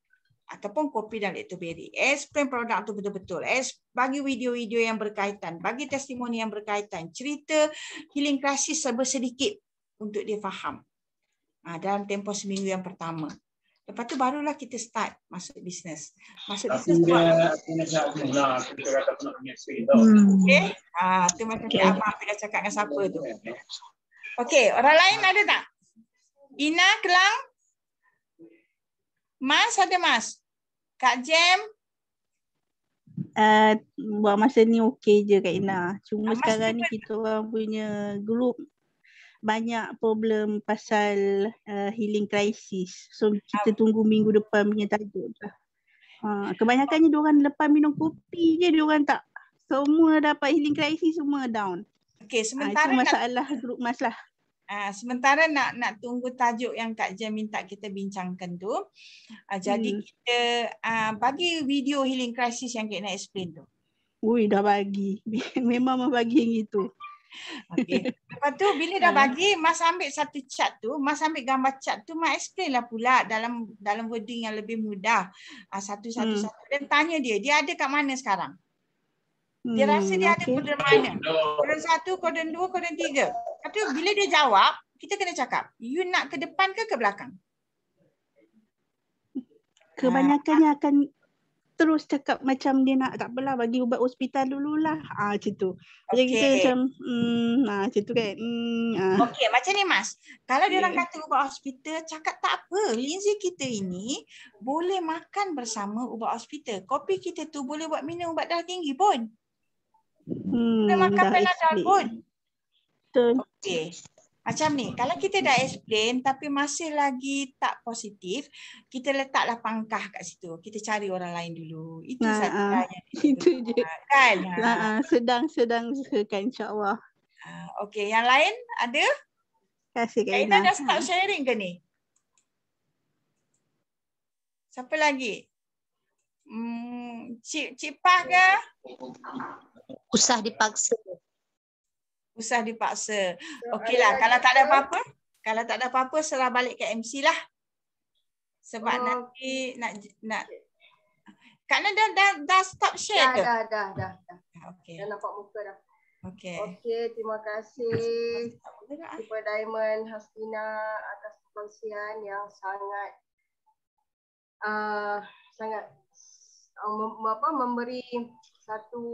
S2: Ataupun kopi dan Lactoberry. Explain produk tu betul-betul. Bagi video-video yang berkaitan, bagi testimoni yang berkaitan, cerita healing crisis sedikit untuk dia faham. Dalam tempoh seminggu yang pertama. Lepas tu barulah kita start masuk bisnes. Masuk bisnes buat. Okey. Tu macam abang tengah cakap dengan siapa tu. Okey, orang lain ada tak? Ina, Kelang? Mas ada Mas? Kak Jem?
S8: Buat masa ni okey je Kak Ina. Cuma sekarang ni kita orang punya group banyak problem pasal healing crisis. So kita tunggu minggu depan punya tajuk lah. Kebanyakannya diorang lepas minum kopi je diorang tak. Semua dapat healing crisis, semua down.
S2: Okey, sementara
S8: itu masalah group Mas lah.
S2: Sementara nak tunggu tajuk yang Kak Jem minta kita bincangkan tu. Jadi kita bagi video healing crisis yang Kak nak explain tu.
S8: Ui, dah bagi. Memang bagi yang itu.
S2: Okay. Lepas tu bila dah bagi, Mas ambil satu chart tu, Mas ambil gambar chart tu, Mas explain lah pula dalam wording yang lebih mudah. Satu-satu. Dan tanya dia ada kat mana sekarang? Dia rasa dia ada koden mana? Koden 1, koden 2, koden 3. Lepas tu bila dia jawab, kita kena cakap, you nak ke depan ke belakang?
S8: Kebanyakannya akan terus cakap macam dia nak tak apalah bagi ubat hospital dululah. Macam tu. Macam kita macam macam tu kan.
S2: Okey, macam ni Mas. Kalau dia orang kata ubat hospital, cakap tak apa. Lindsay kita ini boleh makan bersama ubat hospital. Kopi kita tu boleh buat minum ubat darah tinggi pun. Boleh makan Panadol pun.
S8: Betul.
S2: Okey. Macam ni, kalau kita dah explain tapi masih lagi tak positif, kita letaklah pangkah kat situ. Kita cari orang lain dulu. Itu saja.
S8: Itu je.
S2: Kan?
S8: Sedang usahakan insya-Allah.
S2: Okey, yang lain ada?
S8: Terima kasih Kak
S2: Ina. Dah start sharing ke ni? Siapa lagi? Cik Pah ke?
S3: Usah dipaksa.
S2: Usah dipaksa. Okeylah, kalau tak ada apa-apa, serah balik ke MC lah. Sebab nanti nak Kak Na dah stop share ke?
S1: Dah.
S2: Okey.
S1: Dah nampak muka dah.
S2: Okey.
S1: Terima kasih Super Diamond Hastina atas perkongsian yang sangat memberi satu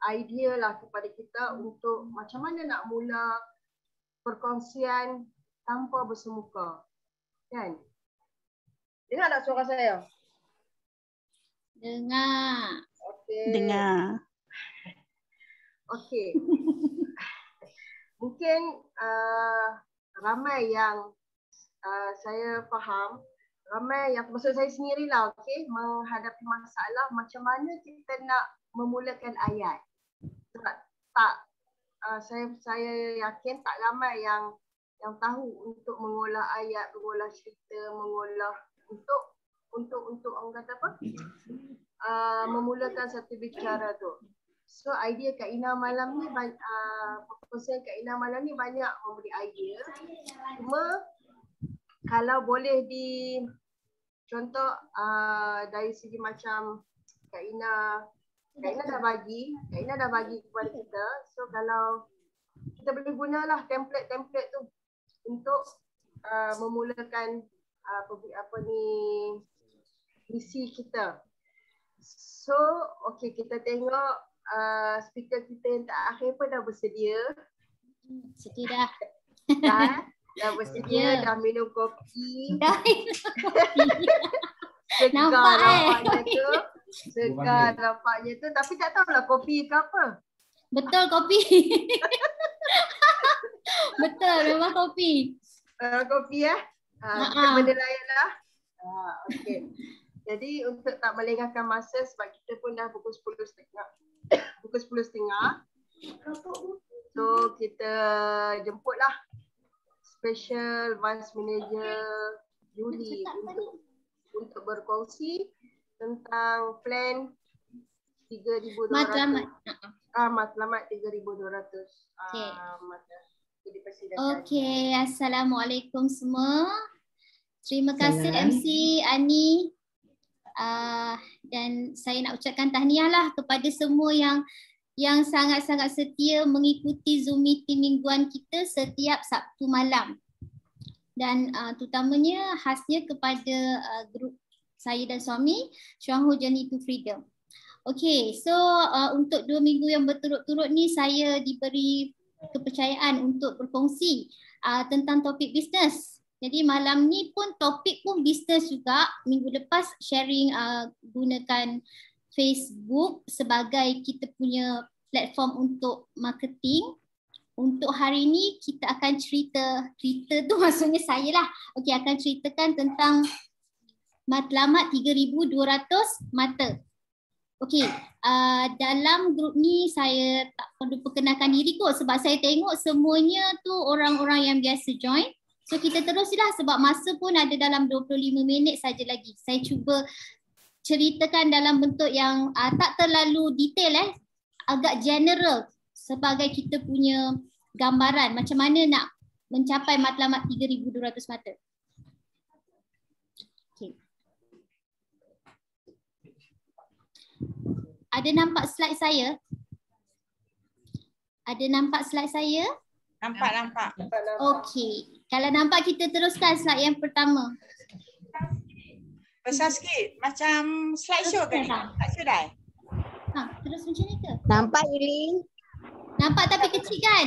S1: idea lah kepada kita untuk macam mana nak mula perkongsian tanpa bersemuka. Kan? Dengar tak suara saya?
S9: Dengar.
S1: Okey.
S8: Dengar.
S1: Okey. Mungkin ramai yang saya faham, ramai yang maksud saya sendirilah, okey, menghadapi masalah macam mana kita nak memulakan ayat. Sebab saya yakin tak ramai yang tahu untuk mengolah ayat, mengolah cerita, mengolah untuk orang kata apa? Memulakan satu bicara tu. So idea Kak Ina malam ni perkongsian Kak Ina malam ni banyak memberi idea. Cuma kalau boleh contoh dari segi macam Kak Ina dah bagi kepada kita. So kalau kita boleh gunalah template tu untuk memulakan misi kita. So okey, kita tengok speaker kita yang terakhir pun dah bersedia.
S9: Sedia
S1: dah. Dah bersedia, dah minum kopi. Segar nampaknya tu. Segar nampaknya tu. Tapi tak tahulah kopi ke apa.
S9: Betul kopi. Betul, memang kopi.
S1: Kopi ya. Kita benda lain lah. Okey. Jadi untuk tak melengahkan masa sebab kita pun dah pukul 10.30. Pukul 10.30. So kita jemputlah Special Vice Manager Yuli untuk berkongsi tentang plan 3,200.
S9: Matlamat.
S1: Matlamat 3,200.
S9: Okey, Assalamualaikum semua. Terima kasih MC Ani. Dan saya nak ucapkan tahniah lah kepada semua yang sangat-sangat setia mengikuti Zoom meeting mingguan kita setiap Sabtu malam. Dan terutamanya khasnya kepada grup saya dan suami, Chuang Ho Journey to Freedom. Okey, so untuk 2 minggu yang berturut-turut ni saya diberi kepercayaan untuk berkongsi tentang topik bisnes. Jadi malam ni pun topik pun bisnes juga. Minggu lepas sharing gunakan Facebook sebagai kita punya platform untuk marketing. Untuk hari ni kita akan cerita tu maksudnya saya lah. Okey, akan ceritakan tentang matlamat 3,200 mata. Okey, dalam grup ni saya tak perlu perkenalkan diri kot sebab saya tengok semuanya tu orang-orang yang biasa join. So kita teruslah sebab masa pun ada dalam 25 minit saja lagi. Saya cuba ceritakan dalam bentuk yang tak terlalu detail agak general sebagai kita punya gambaran macam mana nak mencapai matlamat 3,200 mata. Ada nampak slide saya? Ada nampak slide saya?
S2: Nampak.
S9: Okey. Kalau nampak kita teruskan slide yang pertama.
S2: Besar sikit. Macam slideshow ke ni? Slideshow dah?
S9: Terus macam ni ke?
S3: Nampak Yuli?
S9: Nampak tapi kecil kan?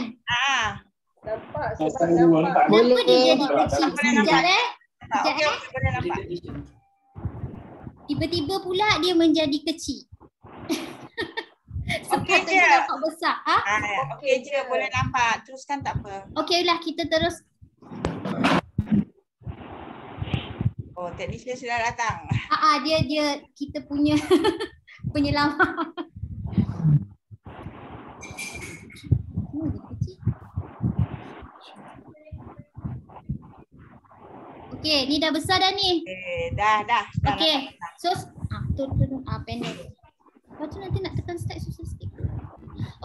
S1: Nampak sebab nampak.
S9: Kenapa dia jadi kecil? Sekejap
S2: Okey, boleh nampak.
S9: Tiba-tiba pula dia menjadi kecil.
S2: Okey je.
S9: Nampak besar.
S2: Okey je, boleh nampak. Teruskan tak apa.
S9: Okeylah, kita terus.
S2: Oh, teknisian sudah datang.
S9: Dia kita punya penyelamat. Okey, ni dah besar dah ni.
S2: Dah.
S9: Okey. So, turun panel. Lepas tu nanti nak tekan slide susah sikit.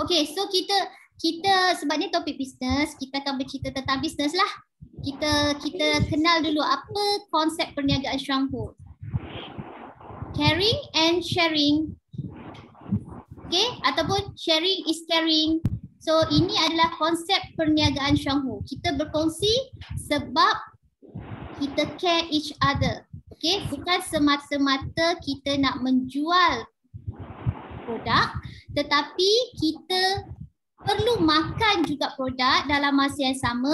S9: Okey, so kita sebab ni topik bisnes, kita akan bercerita tentang bisnes lah. Kita kenal dulu apa konsep perniagaan Chuang Ho. Caring and sharing. Okey, ataupun sharing is caring. So ini adalah konsep perniagaan Chuang Ho. Kita berkongsi sebab kita care each other. Okey, bukan semata-mata kita nak menjual produk, tetapi kita perlu makan juga produk dalam masa yang sama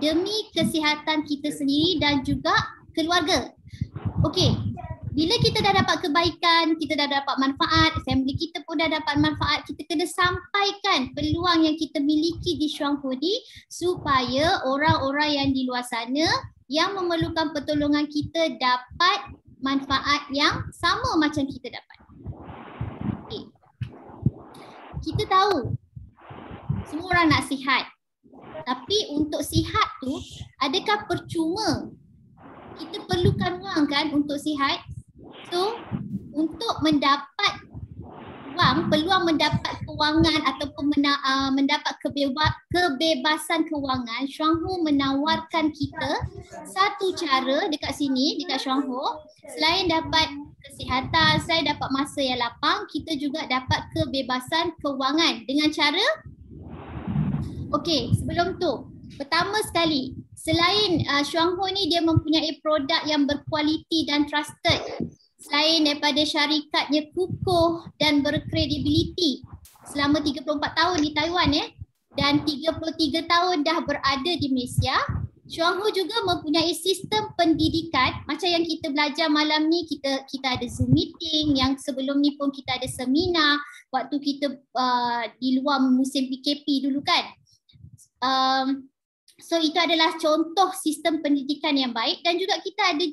S9: demi kesihatan kita sendiri dan juga keluarga. Okey, bila kita dah dapat kebaikan, kita dah dapat manfaat, family kita pun dah dapat manfaat, kita kena sampaikan peluang yang kita miliki di Chuang Ho ni supaya orang-orang yang di luar sana yang memerlukan pertolongan kita dapat manfaat yang sama macam kita dapat. Okay. Kita tahu semua orang nak sihat. Tapi untuk sihat tu adakah percuma? Kita perlukan wang kan untuk sihat. So untuk mendapat wang, peluang mendapat kewangan ataupun mendapat kebebasan kewangan, Chuang Ho menawarkan kita satu cara dekat sini, dekat Chuang Ho. Selain dapat kesihatan, selain dapat masa yang lapang, kita juga dapat kebebasan kewangan dengan cara okey, sebelum tu, pertama sekali, selain Chuang Ho ni dia mempunyai produk yang berkualiti dan trusted. Selain daripada syarikatnya kukuh dan berkredibiliti selama 34 tahun di Taiwan dan 33 tahun dah berada di Malaysia, Chuang Ho juga mempunyai sistem pendidikan macam yang kita belajar malam ni. Kita ada Zoom meeting, yang sebelum ni pun kita ada seminar waktu kita di luar musim PKP dulu kan. So itu adalah contoh sistem pendidikan yang baik dan juga kita ada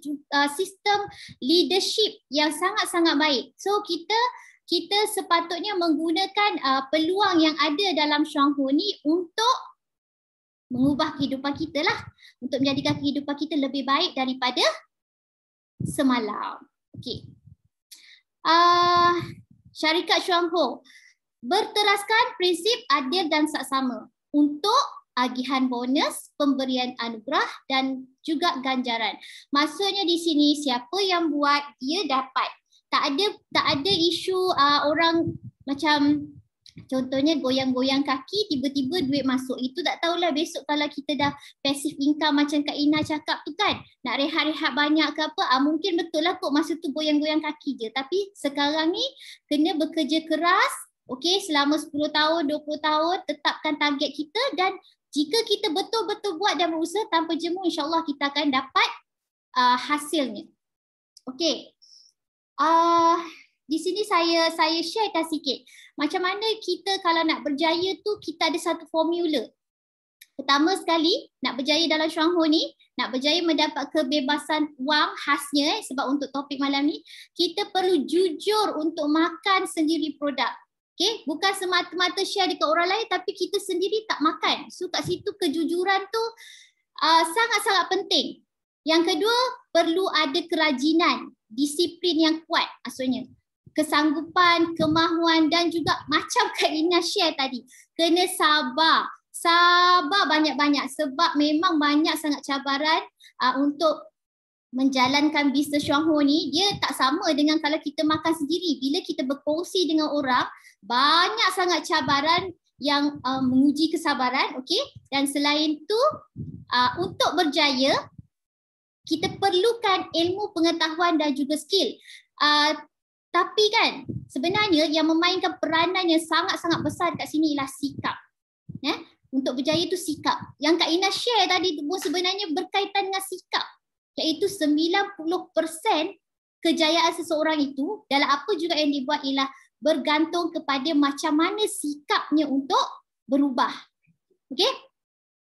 S9: sistem leadership yang sangat-sangat baik. So kita sepatutnya menggunakan peluang yang ada dalam Syuangho ni untuk mengubah kehidupan kita lah, untuk menjadikan kehidupan kita lebih baik daripada semalam. Okey. Syarikat Syuangho berteraskan prinsip adil dan saksama untuk agihan bonus, pemberian anugerah dan juga ganjaran. Maksudnya di sini siapa yang buat dia dapat. Tak ada isu orang macam contohnya goyang-goyang kaki tiba-tiba duit masuk. Itu tak tahulah besok kalau kita dah passive income macam Kak Ina cakap tu kan. Nak rehat-rehat banyak ke apa, mungkin betul lah kot masa tu goyang-goyang kaki je. Tapi sekarang ni kena bekerja keras, okey, selama 10 tahun, 20 tahun tetapkan target kita dan jika kita betul-betul buat dan berusaha tanpa jemu, insyaAllah kita akan dapat hasilnya. Okey. Di sini saya sharekan sikit. Macam mana kita kalau nak berjaya tu kita ada satu formula. Pertama sekali, nak berjaya dalam Syuangho ni, nak berjaya mendapat kebebasan wang khasnya sebab untuk topik malam ni, kita perlu jujur untuk makan sendiri produk. Okay? Bukan semata-mata share dekat orang lain tapi kita sendiri tak makan. So kat situ kejujuran tu sangat-sangat penting. Yang kedua, perlu ada kerajinan, disiplin yang kuat maksudnya. Kesanggupan, kemahuan dan juga macam Kak Ina share tadi, kena sabar. Sabar banyak-banyak sebab memang banyak sangat cabaran untuk menjalankan bisnes Syuangho ni. Dia tak sama dengan kalau kita makan sendiri. Bila kita berkongsi dengan orang, banyak sangat cabaran yang menguji kesabaran. Okay? Dan selain tu, untuk berjaya, kita perlukan ilmu, pengetahuan dan juga skill. Tapi kan sebenarnya yang memainkan peranan yang sangat-sangat besar kat sini ialah sikap. Untuk berjaya tu sikap. Yang Kak Ina share tadi tu pun sebenarnya berkaitan dengan sikap. Iaitu 90% kejayaan seseorang itu dalam apa juga yang dibuat ialah bergantung kepada macam mana sikapnya untuk berubah. Okey?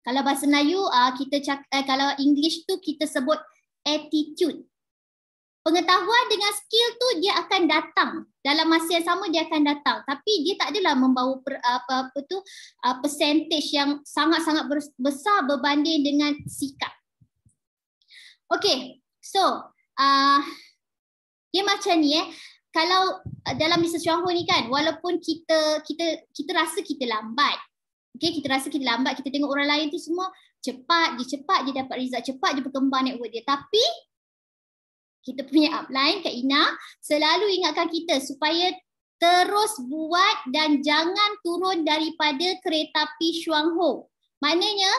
S9: Kalau bahasa Melayu kalau English tu kita sebut attitude. Pengetahuan dengan skill tu dia akan datang. Dalam masa yang sama dia akan datang. Tapi dia tak adalah membawa percentage yang sangat-sangat besar berbanding dengan sikap. Okay, so dia macam ni kalau dalam bisnes Syuangho ni kan, walaupun kita rasa kita lambat. Okay, kita rasa kita lambat, kita tengok orang lain tu semua cepat, dia dapat result cepat, dia berkembang network dia. Tapi kita punya upline Kak Ina selalu ingatkan kita supaya terus buat dan jangan turun daripada kereta api Syuangho. Maknanya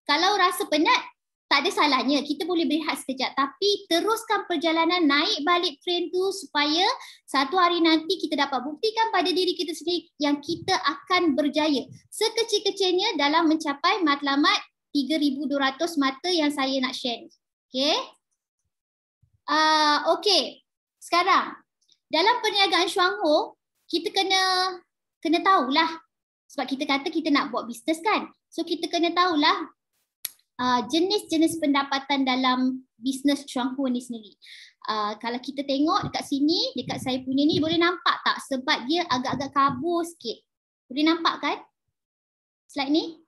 S9: kalau rasa penat tak ada salahnya, kita boleh berehat sekejap tapi teruskan perjalanan naik balik train tu supaya satu hari nanti kita dapat buktikan pada diri kita sendiri yang kita akan berjaya. Sekecil-kecilnya dalam mencapai matlamat 3,200 mata yang saya nak share. Okay. Okay, sekarang dalam perniagaan Syuangho kita kena tahulah sebab kita kata kita nak buat bisnes kan. So kita kena tahulah jenis-jenis pendapatan dalam bisnes Syuangho ni sendiri. Kalau kita tengok dekat sini, dekat saya punya ni boleh nampak tak sebab dia agak-agak kabur sikit. Boleh nampak kan slide ni?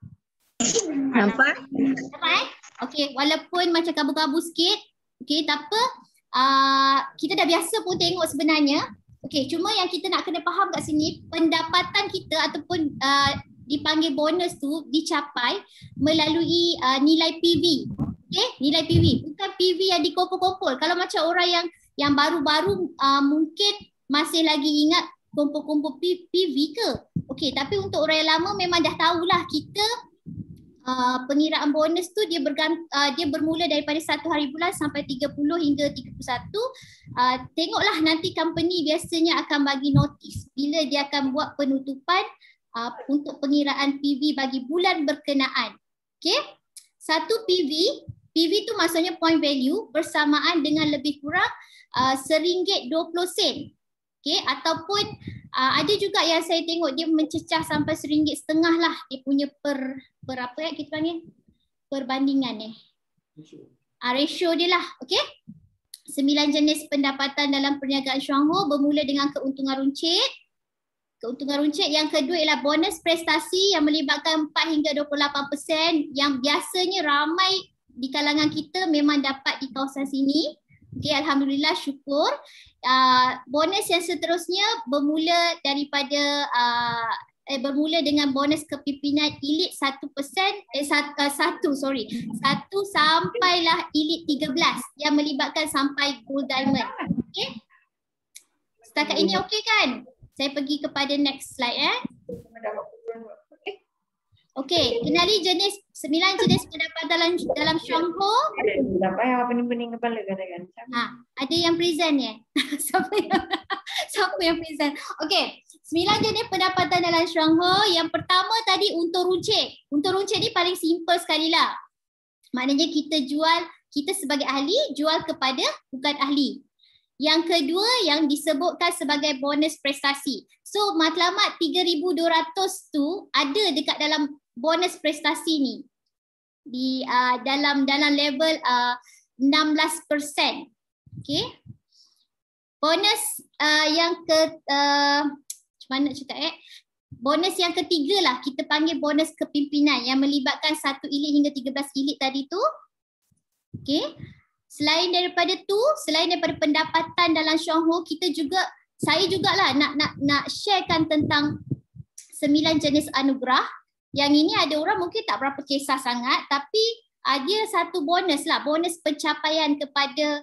S3: Nampak?
S9: Nampak Okay, walaupun macam kabur-kabur sikit, okay, tak apa. Kita dah biasa pun tengok sebenarnya. Okay, cuma yang kita nak kena faham kat sini, pendapatan kita ataupun dipanggil bonus tu dicapai melalui nilai PV. Okay, nilai PV. Bukan PV yang dikumpul-kumpul. Kalau macam orang yang baru-baru mungkin masih lagi ingat kumpul-kumpul PV ke. Okay, tapi untuk orang yang lama memang dah tahulah kita pengiraan bonus tu dia bermula daripada 1 hari bulan sampai 30 hingga 31. Tengoklah nanti company biasanya akan bagi notis bila dia akan buat penutupan untuk pengiraan PV bagi bulan berkenaan. Okay. Satu PV tu maksudnya point value bersamaan dengan lebih kurang RM1.20. Okay, ataupun ada juga yang saya tengok dia mencecah sampai RM1.50 lah dia punya per apa kita panggil perbandingan ratio dia lah. Okey. 9 jenis pendapatan dalam perniagaan Chuang Ho bermula dengan keuntungan runcit. Keuntungan runcit yang kedua ialah bonus prestasi yang melibatkan 4 hingga 28% yang biasanya ramai di kalangan kita memang dapat di kawasan sini. Okey, alhamdulillah, syukur. Bonus yang seterusnya bermula daripada bermula dengan bonus kepimpinan elit 1%, 1 sampailah elit 13 yang melibatkan sampai gold diamond. Okey. Setakat ini okey kan? Saya pergi kepada next slide Okey, kenali 9 jenis pendapatan dalam Chuang Ho.
S10: Apa yang pening-pening kepala katakan.
S9: Ada yang present Siapa yang present? Okey, 9 jenis pendapatan dalam Chuang Ho. Yang pertama tadi untung runcit. Untung runcit ni paling simple sekali lah. Maknanya kita sebagai ahli jual kepada bukan ahli. Yang kedua yang disebutkan sebagai bonus prestasi. So matlamat 3,200 tu ada dekat dalam bonus prestasi ni. Di dalam level 16%. Okey. Bonus yang macam mana nak cakap bonus yang ketiga lah kita panggil bonus kepimpinan yang melibatkan 1 elit hingga 13 elit tadi tu. Okey. Selain daripada pendapatan dalam Chuang Ho, saya jugalah nak sharekan tentang 9 jenis anugerah. Yang ini ada orang mungkin tak berapa kisah sangat, tapi ada satu bonus lah, bonus pencapaian kepada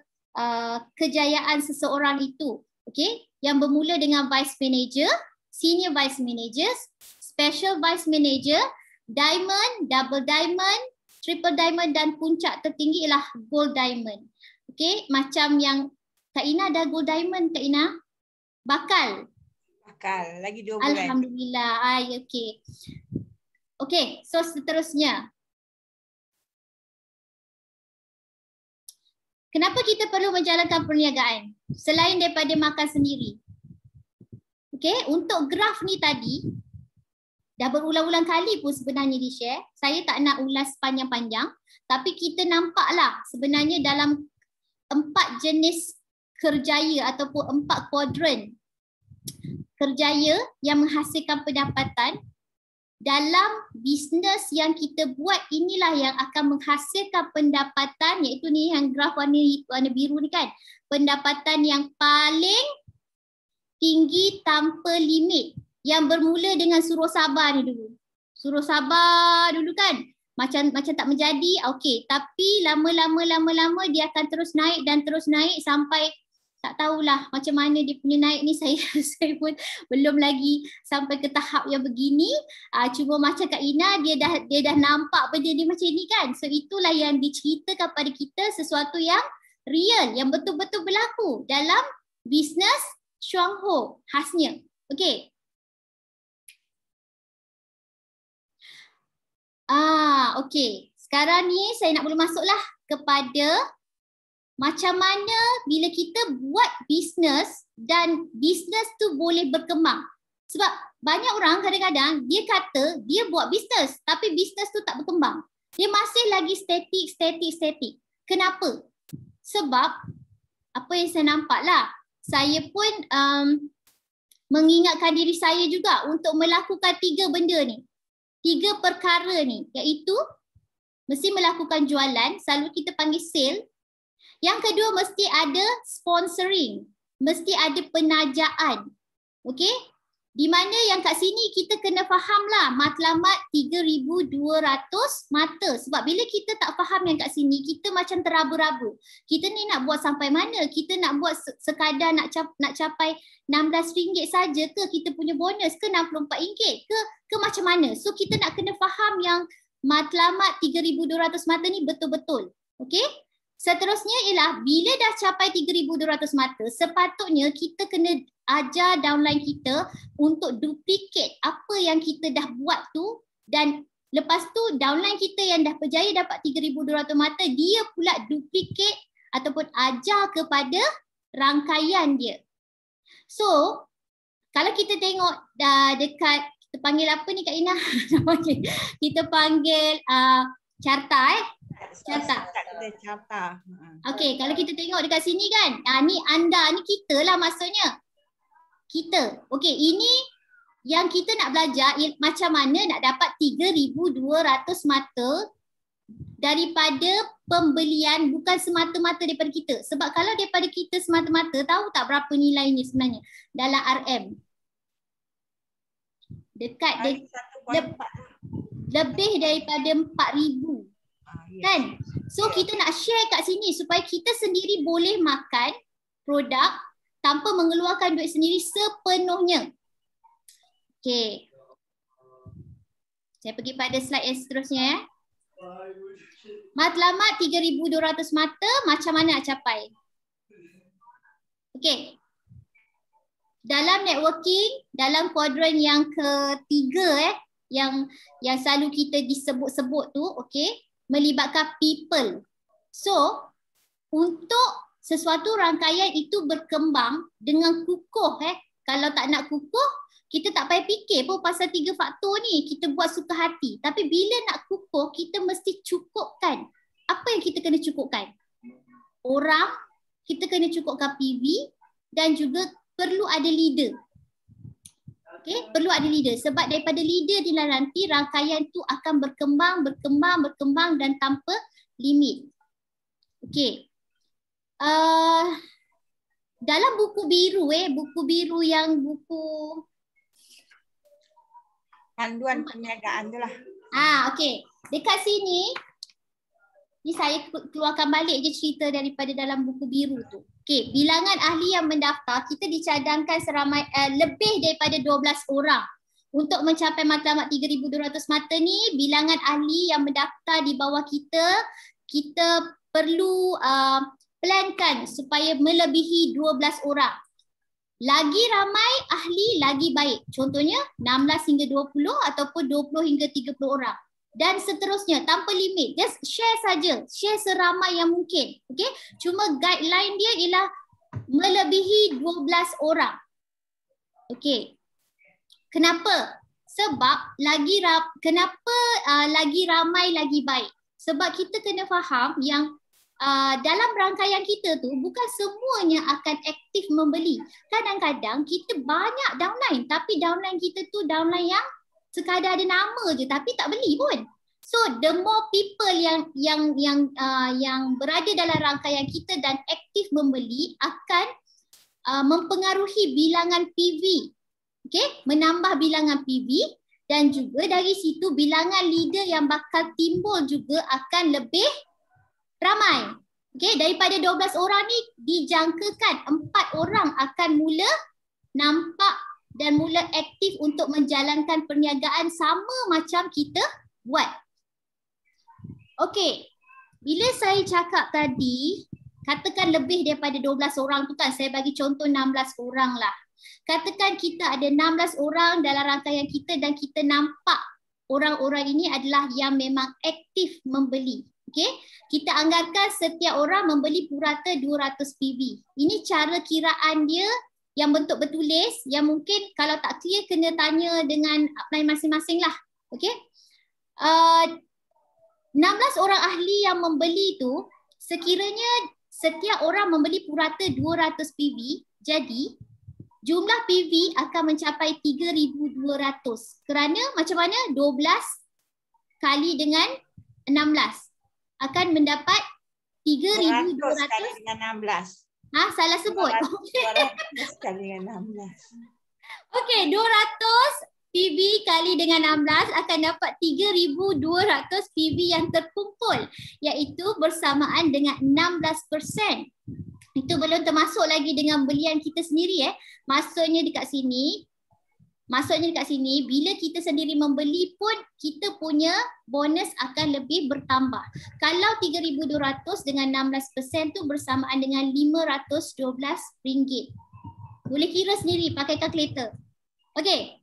S9: kejayaan seseorang itu. Okey, yang bermula dengan vice manager, senior vice managers, special vice manager, diamond, double diamond, triple diamond dan puncak tertinggi ialah gold diamond. Okey, macam yang Kak Ina dah gold diamond, Kak Ina. Bakal lagi 2 bulan. Alhamdulillah. Okey. Okey, so seterusnya. Kenapa kita perlu menjalankan perniagaan selain daripada makan sendiri? Okey, untuk graf ni tadi dah berulang-ulang kali pun sebenarnya di-share. Saya tak nak ulas panjang-panjang, tapi kita nampaklah sebenarnya dalam 4 jenis kerjaya ataupun 4 kuadran kerjaya yang menghasilkan pendapatan dalam bisnes yang kita buat, inilah yang akan menghasilkan pendapatan, iaitu ni yang graf warna biru ni kan. Pendapatan yang paling tinggi tanpa limit. Yang bermula dengan suruh sabar ni dulu. Suruh sabar dulu kan. Macam tak menjadi, okey. Tapi lama-lama dia akan terus naik dan terus naik sampai tak tahulah macam mana dia punya naik ni. Saya pun belum lagi sampai ke tahap yang begini. Cuma macam Kak Ina, dia dah nampak benda ni macam ni kan. So itulah yang diceritakan pada kita, sesuatu yang real, yang betul-betul berlaku dalam bisnes Chuang Ho khasnya. Okey. Okey. Sekarang ni saya nak mula masuklah kepada macam mana bila kita buat bisnes dan bisnes tu boleh berkembang. Sebab banyak orang kadang-kadang dia kata dia buat bisnes tapi bisnes tu tak berkembang. Dia masih lagi statik. Kenapa? Sebab apa yang saya nampak lah, saya pun mengingatkan diri saya juga untuk melakukan 3 benda ni. 3 perkara ni, iaitu mesti melakukan jualan, selalu kita panggil sale. Yang kedua, mesti ada sponsoring, mesti ada penajaan. Okey? Di mana yang kat sini kita kena fahamlah matlamat 3,200 mata. Sebab bila kita tak faham yang kat sini, kita macam terabu-rabu. Kita ni nak buat sampai mana? Kita nak buat sekadar nak capai RM16 saja ke kita punya bonus ke RM64 ke macam mana? So kita nak kena faham yang matlamat 3,200 mata ni betul-betul. Okey? Seterusnya ialah bila dah capai 3,200 mata, sepatutnya kita kena ajar downline kita untuk duplicate apa yang kita dah buat tu, dan lepas tu downline kita yang dah berjaya dapat 3,200 mata, dia pula duplicate ataupun ajar kepada rangkaian dia. So, kalau kita tengok dekat, kita panggil apa ni Kak Ina? Kita panggil Carta Carta.
S2: Carta.
S9: Okey, kalau kita tengok dekat sini kan. Ni anda, ni kita lah maksudnya. Kita. Okey, ini yang kita nak belajar macam mana nak dapat 3,200 mata daripada pembelian, bukan semata-mata daripada kita. Sebab kalau daripada kita semata-mata, tahu tak berapa nilainya sebenarnya dalam RM? Dekat lebih daripada 4,000. Kan? So kita nak share kat sini supaya kita sendiri boleh makan produk tanpa mengeluarkan duit sendiri sepenuhnya. Okey. Saya pergi pada slide yang seterusnya ya. Matlamat 3,200 mata, macam mana nak capai? Okey. Dalam networking, dalam kuadran yang ketiga yang selalu kita disebut-sebut tu, okey, melibatkan people. So, untuk sesuatu rangkaian itu berkembang dengan kukuh kalau tak nak kukuh, kita tak payah fikir pun pasal 3 faktor ni, kita buat suka hati. Tapi bila nak kukuh, kita mesti cukupkan. Apa yang kita kena cukupkan? Orang, kita kena cukupkan PV dan juga perlu ada leader. Okay, perlu ada leader sebab daripada leader dia nanti rangkaian tu akan berkembang dan tanpa limit. Okay. Dalam buku biru yang buku
S2: panduan perniagaan tu lah.
S9: Okey. Dekat sini ni saya keluarkan balik je cerita daripada dalam buku biru tu. Okey, bilangan ahli yang mendaftar kita dicadangkan seramai lebih daripada 12 orang. Untuk mencapai matlamat 3,200 mata ni, bilangan ahli yang mendaftar di bawah kita perlu plankan supaya melebihi 12 orang. Lagi ramai ahli, lagi baik. Contohnya 16 hingga 20 ataupun 20 hingga 30 orang. Dan seterusnya tanpa limit. Just share saja. Share seramai yang mungkin. Okay? Cuma guideline dia ialah melebihi 12 orang. Okay. Kenapa? Sebab lagi ramai lagi baik. Sebab kita kena faham yang dalam rangkaian kita tu bukan semuanya akan aktif membeli. Kadang-kadang kita banyak downline tapi downline kita tu downline yang sekadar ada nama je tapi tak beli pun. So the more people yang berada dalam rangkaian kita dan aktif membeli akan mempengaruhi bilangan PV. Okey, menambah bilangan PV dan juga dari situ bilangan leader yang bakal timbul juga akan lebih ramai. Okey, daripada 12 orang ni dijangkakan 4 orang akan mula nampak dan mula aktif untuk menjalankan perniagaan sama macam kita buat. Okey, bila saya cakap tadi, katakan lebih daripada 12 orang tu kan, saya bagi contoh 16 orang lah. Katakan kita ada 16 orang dalam rangkaian kita dan kita nampak orang-orang ini adalah yang memang aktif membeli. Okay? Kita anggarkan setiap orang membeli purata 200 PV. Ini cara kiraan dia yang bentuk bertulis yang mungkin kalau tak clear kena tanya dengan upline masing-masing lah. Okay? 16 orang ahli yang membeli tu sekiranya setiap orang membeli purata 200 PV, jadi jumlah PV akan mencapai 3,200. Kerana macam mana? 12 kali dengan 16 akan mendapat 3,200
S2: kali dengan 16.
S9: Salah sebut.
S2: 200 kali dengan 16.
S9: Okey, 200 PV kali dengan 16 akan dapat 3,200 PV yang terkumpul, iaitu bersamaan dengan 16%. Itu belum termasuk lagi dengan belian kita sendiri. Maksudnya dekat sini bila kita sendiri membeli pun kita punya bonus akan lebih bertambah. Kalau 3,200 dengan 16% tu bersamaan dengan RM512. Boleh kira sendiri pakai kalkulator. Okey.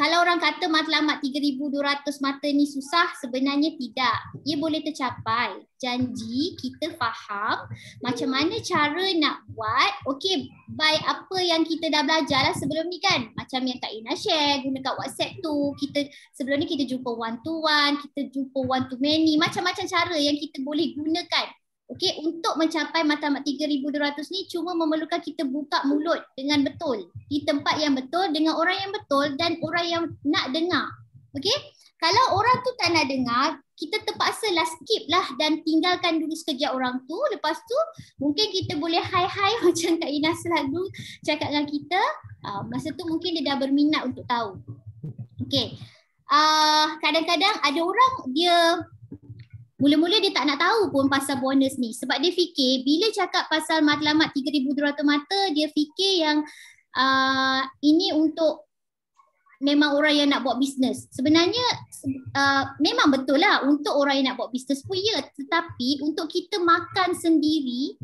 S9: Kalau orang kata matlamat 3,200 mata ni susah, sebenarnya tidak. Ia boleh tercapai. Janji kita faham macam mana cara nak buat. Okey, by apa yang kita dah belajar lah sebelum ni kan. Macam yang Kak Ina share, guna kat WhatsApp tu. Sebelum ni kita jumpa one to one, kita jumpa one to many. Macam-macam cara yang kita boleh gunakan. Okey, untuk mencapai matlamat 3,200 ni cuma memerlukan kita buka mulut dengan betul. Di tempat yang betul, dengan orang yang betul dan orang yang nak dengar. Okey, kalau orang tu tak nak dengar, kita terpaksa lah skip lah dan tinggalkan dulu sekejap orang tu. Lepas tu mungkin kita boleh hi-hi macam Kak Ina selalu cakap dengan kita. Masa tu mungkin dia dah berminat untuk tahu. Okey, kadang-kadang ada orang dia mula-mula dia tak nak tahu pun pasal bonus ni sebab dia fikir bila cakap pasal matlamat 3,200 mata dia fikir yang ini untuk memang orang yang nak buat bisnes. Sebenarnya memang betul lah untuk orang yang nak buat bisnes pun ya, tetapi untuk kita makan sendiri,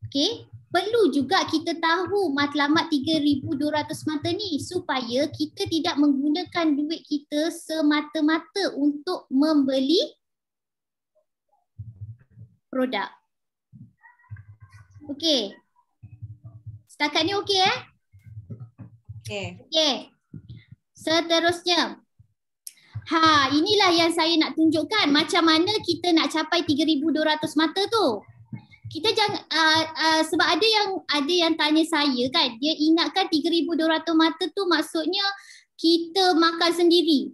S9: okay, perlu juga kita tahu matlamat 3,200 mata ni supaya kita tidak menggunakan duit kita semata-mata untuk membeli produk. Okey. Setakat ni okey Okey. Seterusnya. Inilah yang saya nak tunjukkan macam mana kita nak capai 3,200 mata tu. Kita jangan sebab ada yang tanya saya kan, dia ingatkan 3,200 mata tu maksudnya kita makan sendiri.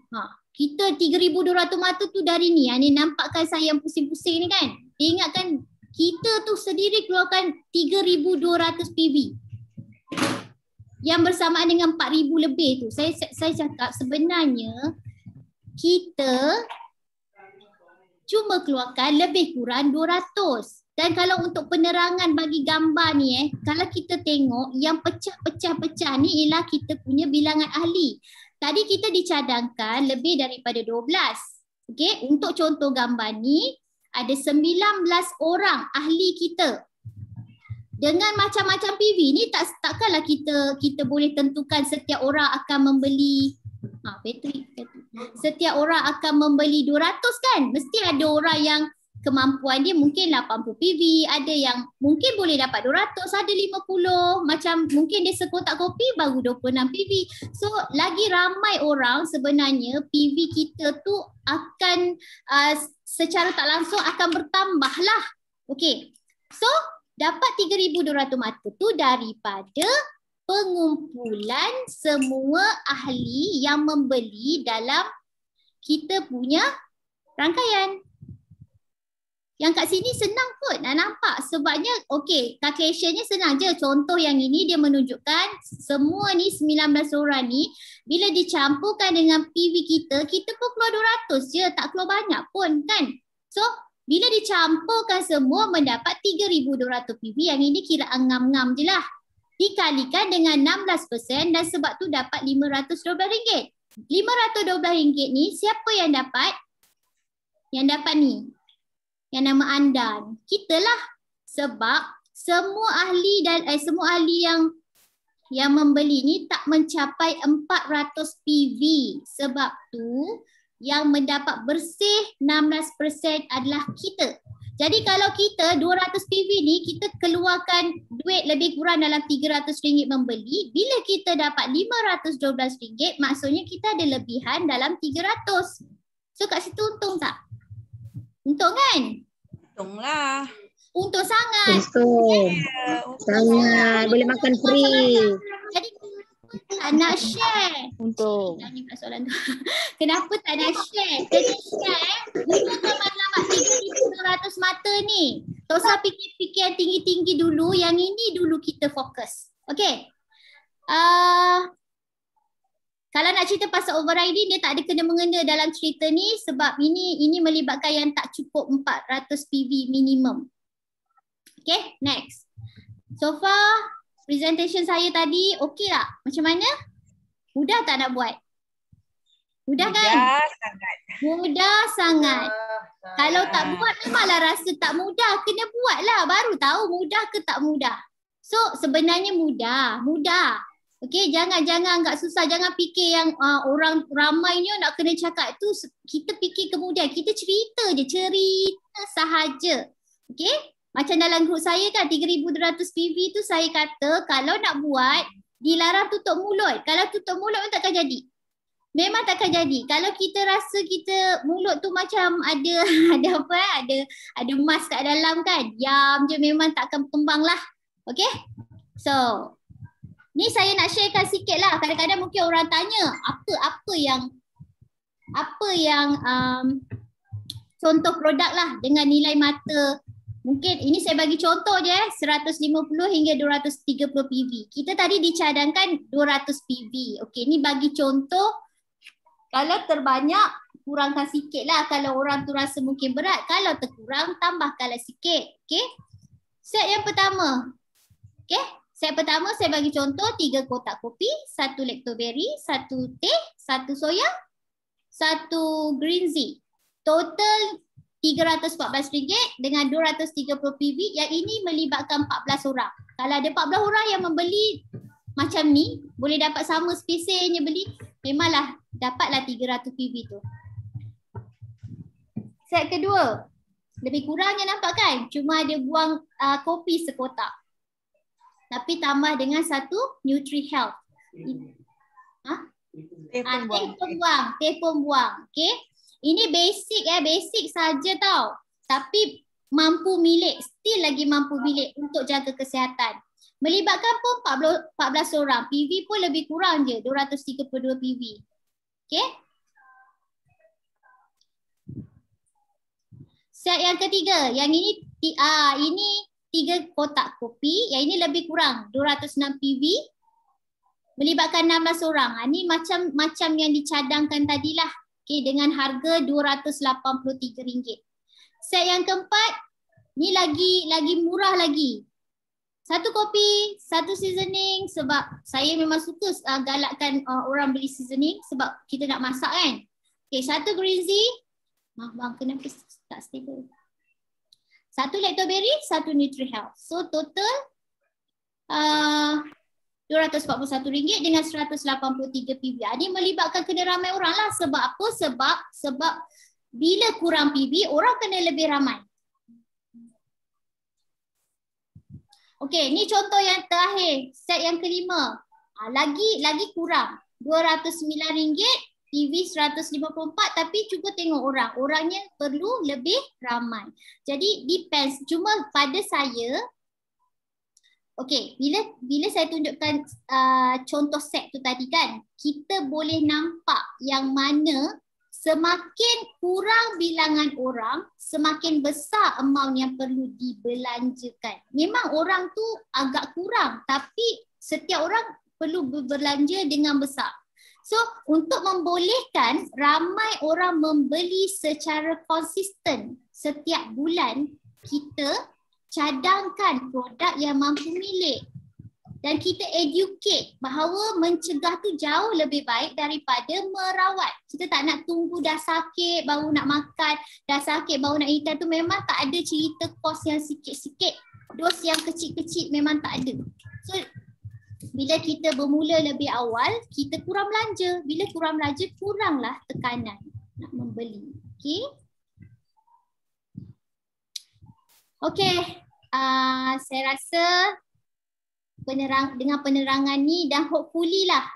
S9: Kita 3,200 mata tu dari ni. Ni nampakkan saya yang pusing-pusing ni kan. Dia ingatkan kita tu sendiri keluarkan 3,200 PV. Yang bersamaan dengan 4,000 lebih tu. Saya cakap sebenarnya kita cuma keluarkan lebih kurang 200. Dan kalau untuk penerangan bagi gambar ni kalau kita tengok yang pecah-pecah ni ialah kita punya bilangan ahli. Tadi kita dicadangkan lebih daripada 12. Okey, untuk contoh gambar ni ada 19 orang ahli kita. Dengan macam-macam PV ni takkanlah kita boleh tentukan setiap orang akan membeli bateri. Setiap orang akan membeli 200 kan? Mesti ada orang yang kemampuan dia mungkin 80 PV, ada yang mungkin boleh dapat 200, ada 50, macam mungkin dia sekotak kopi baru 26 PV. So lagi ramai orang sebenarnya PV kita tu akan secara tak langsung akan bertambah lah. Okey, so dapat 3,200 mata tu daripada pengumpulan semua ahli yang membeli dalam kita punya rangkaian. Yang kat sini senang kot nak nampak sebabnya okey, calculationnya senang je. Contoh yang ini dia menunjukkan semua ni 19 orang ni bila dicampurkan dengan PV kita pun keluar 200 je, tak keluar banyak pun kan. So bila dicampurkan semua mendapat 3,200 PV, yang ini kiraan ngam-ngam je lah. Dikalikan dengan 16% dan sebab tu dapat RM512. RM512 ni siapa yang dapat? Yang dapat ni. Yang nama anda, kita lah. Sebab semua ahli semua ahli yang membeli ni tak mencapai 400 PV. Sebab tu yang mendapat bersih 16% adalah kita. Jadi kalau kita 200 PV ni kita keluarkan duit lebih kurang dalam RM300 membeli. Bila kita dapat RM512, maksudnya kita ada lebihan dalam 300. So kat situ untung tak? Untung kan?
S2: Untung lah.
S9: Untung sangat.
S11: Untung. Sangat. Boleh makan free.
S9: Jadi tak nak share.
S11: Untung.
S9: Ini pula soalan tu. Kenapa tak nak share? Kena share. Gunakan matlamat 3,200 mata ni. Tak usah fikir-fikir yang tinggi-tinggi dulu. Yang ini dulu kita fokus. Okay. Kalau nak cerita pasal overriding, dia tak ada kena-mengena dalam cerita ni sebab ini melibatkan yang tak cukup 400 PV minimum. Okay, next. So far, presentation saya tadi okey tak? Macam mana? Mudah tak nak buat? Mudah kan?
S2: Mudah sangat.
S9: Mudah sangat. Kalau tak buat memanglah rasa tak mudah. Kena buat lah baru tahu mudah ke tak mudah. So sebenarnya mudah. Okey, jangan agak susah. Jangan fikir yang orang ramai ni nak kena cakap tu. Kita fikir kemudian. Kita cerita je. Cerita sahaja. Okey. Macam dalam grup saya kan 3,200 PV tu saya kata kalau nak buat dilarang tutup mulut. Kalau tutup mulut pun takkan jadi. Memang takkan jadi. Kalau kita rasa kita mulut tu macam ada ada emas kat dalam kan. Diam je memang takkan berkembang lah. Okay. So ni saya nak sharekan sikit lah. Kadang-kadang mungkin orang tanya apa yang contoh produk lah dengan nilai mata. Mungkin ini saya bagi contoh je 150 hingga 230 PV. Kita tadi dicadangkan 200 PV. Okey, ni bagi contoh. Kalau terbanyak kurangkan sikit lah kalau orang tu rasa mungkin berat. Kalau terkurang tambahkanlah sikit. Okey. Set yang pertama. Okey. Set pertama saya bagi contoh 3 kotak kopi, 1 lactoberry, 1 teh, 1 soya, 1 green tea. Total RM314 dengan 230 PV. Yang ini melibatkan 14 orang. Kalau ada 14 orang yang membeli macam ni, boleh dapat sama spesiesnya beli, memanglah dapatlah 300 PV tu. Set kedua. Lebih kurangnya nampak kan? Cuma ada buang kopi sekotak. Tapi tambah dengan 1 Nutri-Health. Teh pun buang. Okay. Ini basic basic saja tau. Tapi mampu milik, still lagi mampu milik untuk jaga kesihatan. Melibatkan pun 14 orang. PV pun lebih kurang je, 232 PV. Okay. Set yang ketiga, yang ini 3 kotak kopi, yang ini lebih kurang 206 PV. Melibatkan 16 orang. Ini macam yang dicadangkan tadilah. Okay, dengan harga RM283. Set yang keempat, ni lagi murah lagi. 1 kopi, 1 seasoning sebab saya memang suka galakkan orang beli seasoning sebab kita nak masak kan. Okay, 1 green tea. Maaf bang, kenapa tak stable. 1 lactoberry, 1 Nutri-Health. So total RM241 dengan 183 PV. Ini melibatkan kena ramai orang lah. Sebab apa? Sebab bila kurang PV, orang kena lebih ramai. Okey, ni contoh yang terakhir. Set yang kelima. Lagi kurang. RM209, PV 154, tapi cuba tengok orang. Orangnya perlu lebih ramai. Jadi depends. Cuma pada saya, okey, bila saya tunjukkan contoh set tu tadi kan, kita boleh nampak yang mana semakin kurang bilangan orang, semakin besar amount yang perlu dibelanjakan. Memang orang tu agak kurang, tapi setiap orang perlu berbelanja dengan besar. So, untuk membolehkan ramai orang membeli secara konsisten setiap bulan, kita cadangkan produk yang mampu milik. Dan kita educate bahawa mencegah tu jauh lebih baik daripada merawat. Kita tak nak tunggu dah sakit baru nak makan, dah sakit baru nak ikan tu memang tak ada cerita kos yang sikit-sikit. Dos yang kecil-kecil memang tak ada. So, bila kita bermula lebih awal, kita kurang belanja. Bila kurang belanja, kuranglah tekanan nak membeli. Okay. Okay. Saya rasa dengan penerangan ni dah hopefully lah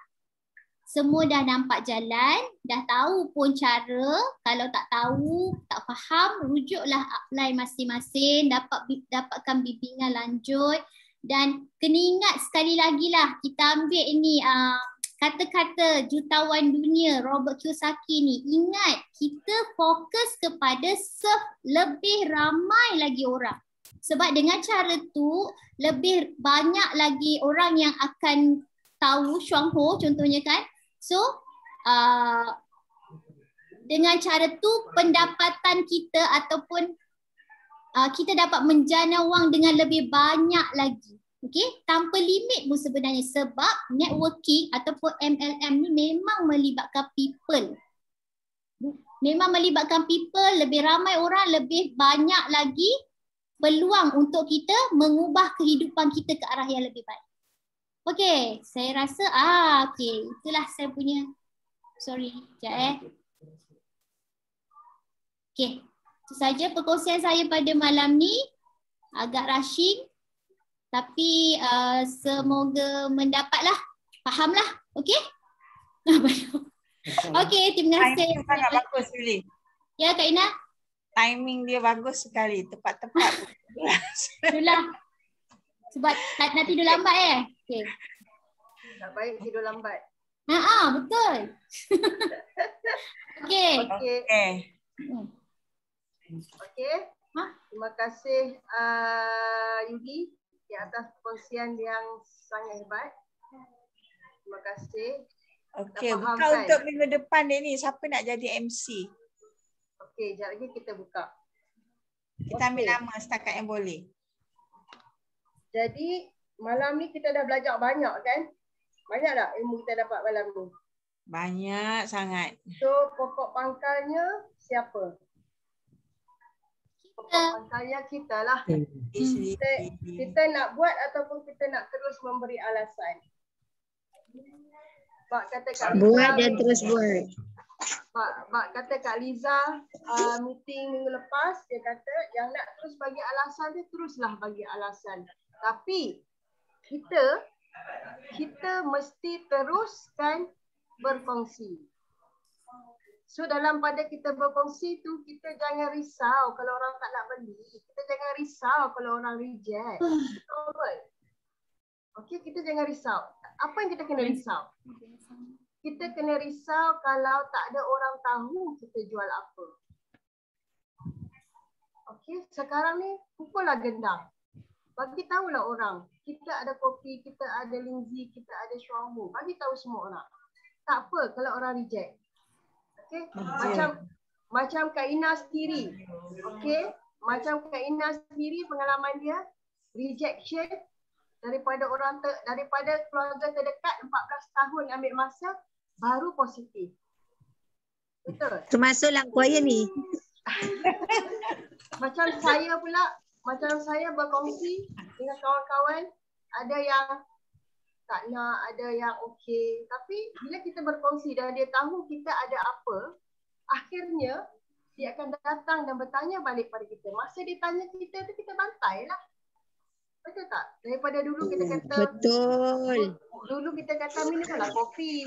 S9: semua dah nampak jalan, dah tahu pun cara. Kalau tak tahu, tak faham, rujuklah upline masing-masing, dapatkan bimbingan lanjut. Dan kena ingat sekali lagi lah, kita ambil ini kata-kata jutawan dunia Robert Kiyosaki ni. Ingat, kita fokus kepada serve lebih ramai lagi orang. Sebab dengan cara tu lebih banyak lagi orang yang akan tahu Shuang Ho contohnya kan. So dengan cara tu pendapatan kita ataupun kita dapat menjana wang dengan lebih banyak lagi. Okey, tanpa limit pun sebenarnya sebab networking ataupun MLM ni memang melibatkan people. Memang melibatkan people, lebih ramai orang, lebih banyak lagi peluang untuk kita mengubah kehidupan kita ke arah yang lebih baik. Okey, saya rasa okey, itulah saya punya. Sorry, sekejap Okey. Itu saja perkongsian saya pada malam ni. Agak rushing. Tapi semoga mendapatlah. Fahamlah. Okey? Okey, terima kasih.
S2: Timing sangat bagus, Yuli.
S9: Ya, Kak Ina?
S2: Timing dia bagus sekali. Tepat-tepat.
S9: Itulah. Sebab nak tidur lambat Okey.
S1: Tak baik tidur lambat.
S9: Betul. Okey.
S1: Okey. Terima kasih Yudi di atas perkongsian yang sangat hebat. Terima kasih.
S2: Okey, buka untuk minggu depan ni. Siapa nak jadi MC?
S1: Okey, sekejap lagi kita buka.
S2: Kita ambil nama setakat yang boleh.
S1: Jadi malam ni kita dah belajar banyak kan? Banyak tak ilmu kita dapat malam ni?
S2: Banyak sangat.
S1: So pokok pangkalnya siapa? Pokok pangkalnya kita lah. Kita nak buat ataupun kita nak terus memberi alasan? Bak kata Kak Liza,
S11: buat dan terus buat.
S1: Bak kata Kak Liza meeting minggu lepas, dia kata yang nak terus bagi alasan dia teruslah bagi alasan. Tapi kita mesti teruskan berkongsi. So dalam pada kita berkongsi tu, kita jangan risau kalau orang tak nak beli. Kita jangan risau kalau orang reject. Okey, kita jangan risau. Apa yang kita kena risau? Kita kena risau kalau tak ada orang tahu kita jual apa. Okey, sekarang ni pukullah gendang. Bagi tahulah orang, kita ada kopi, kita ada linzi, kita ada syuamu. Bagi tahu semua orang. Tak apa kalau orang reject. Okey, macam Kak Ina sendiri. Okey, macam Kak Ina sendiri pengalaman dia rejection daripada daripada keluarga terdekat 14 tahun ambil masa baru positif. Betul?
S11: Termasuk lang kuaya ni.
S1: Macam saya berkongsi dengan kawan-kawan, ada yang tak nak, ada yang okey. Tapi bila kita berkongsi dan dia tahu kita ada apa, akhirnya dia akan datang dan bertanya balik pada kita. Masa dia tanya kita tu, kita bantai lah. Betul tak? Daripada dulu kita kata,
S11: betul.
S1: Dulu kita kata minumlah kopi.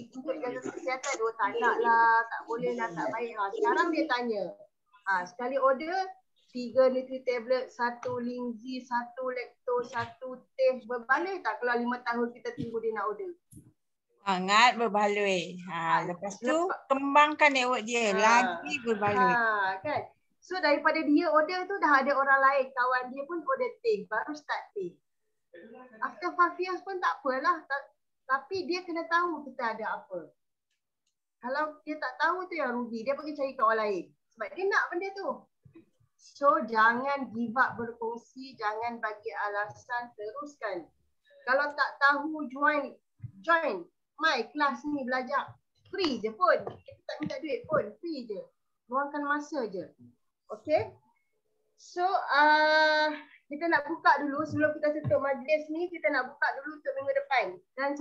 S1: Untuk jaga kesihatan, tak nak lah, tak boleh lah, tak baik lah. Sekarang dia tanya, sekali order 3 nutri tablet, 1 linzi, 1 lactose, 1 teh. Berbaloi tak kalau 5 tahun kita tunggu dia nak order?
S2: Sangat berbaloi. Lepas tu kembangkan network dia lagi berbaloi.
S1: Kan? So daripada dia order tu dah ada orang lain, kawan dia pun order teh, baru start teh. After 5 years pun tak apalah. Tapi dia kena tahu kita ada apa. Kalau dia tak tahu tu yang rugi, dia pergi cari kawan lain. Sebab dia nak benda tu. So jangan give up berkongsi, jangan bagi alasan, teruskan. Kalau tak tahu join my kelas ni belajar. Free je pun. Kita tak minta duit pun, free je. Luangkan masa je. Okay. So kita nak buka dulu sebelum kita tutup majlis ni, kita nak buka dulu untuk minggu depan. Dan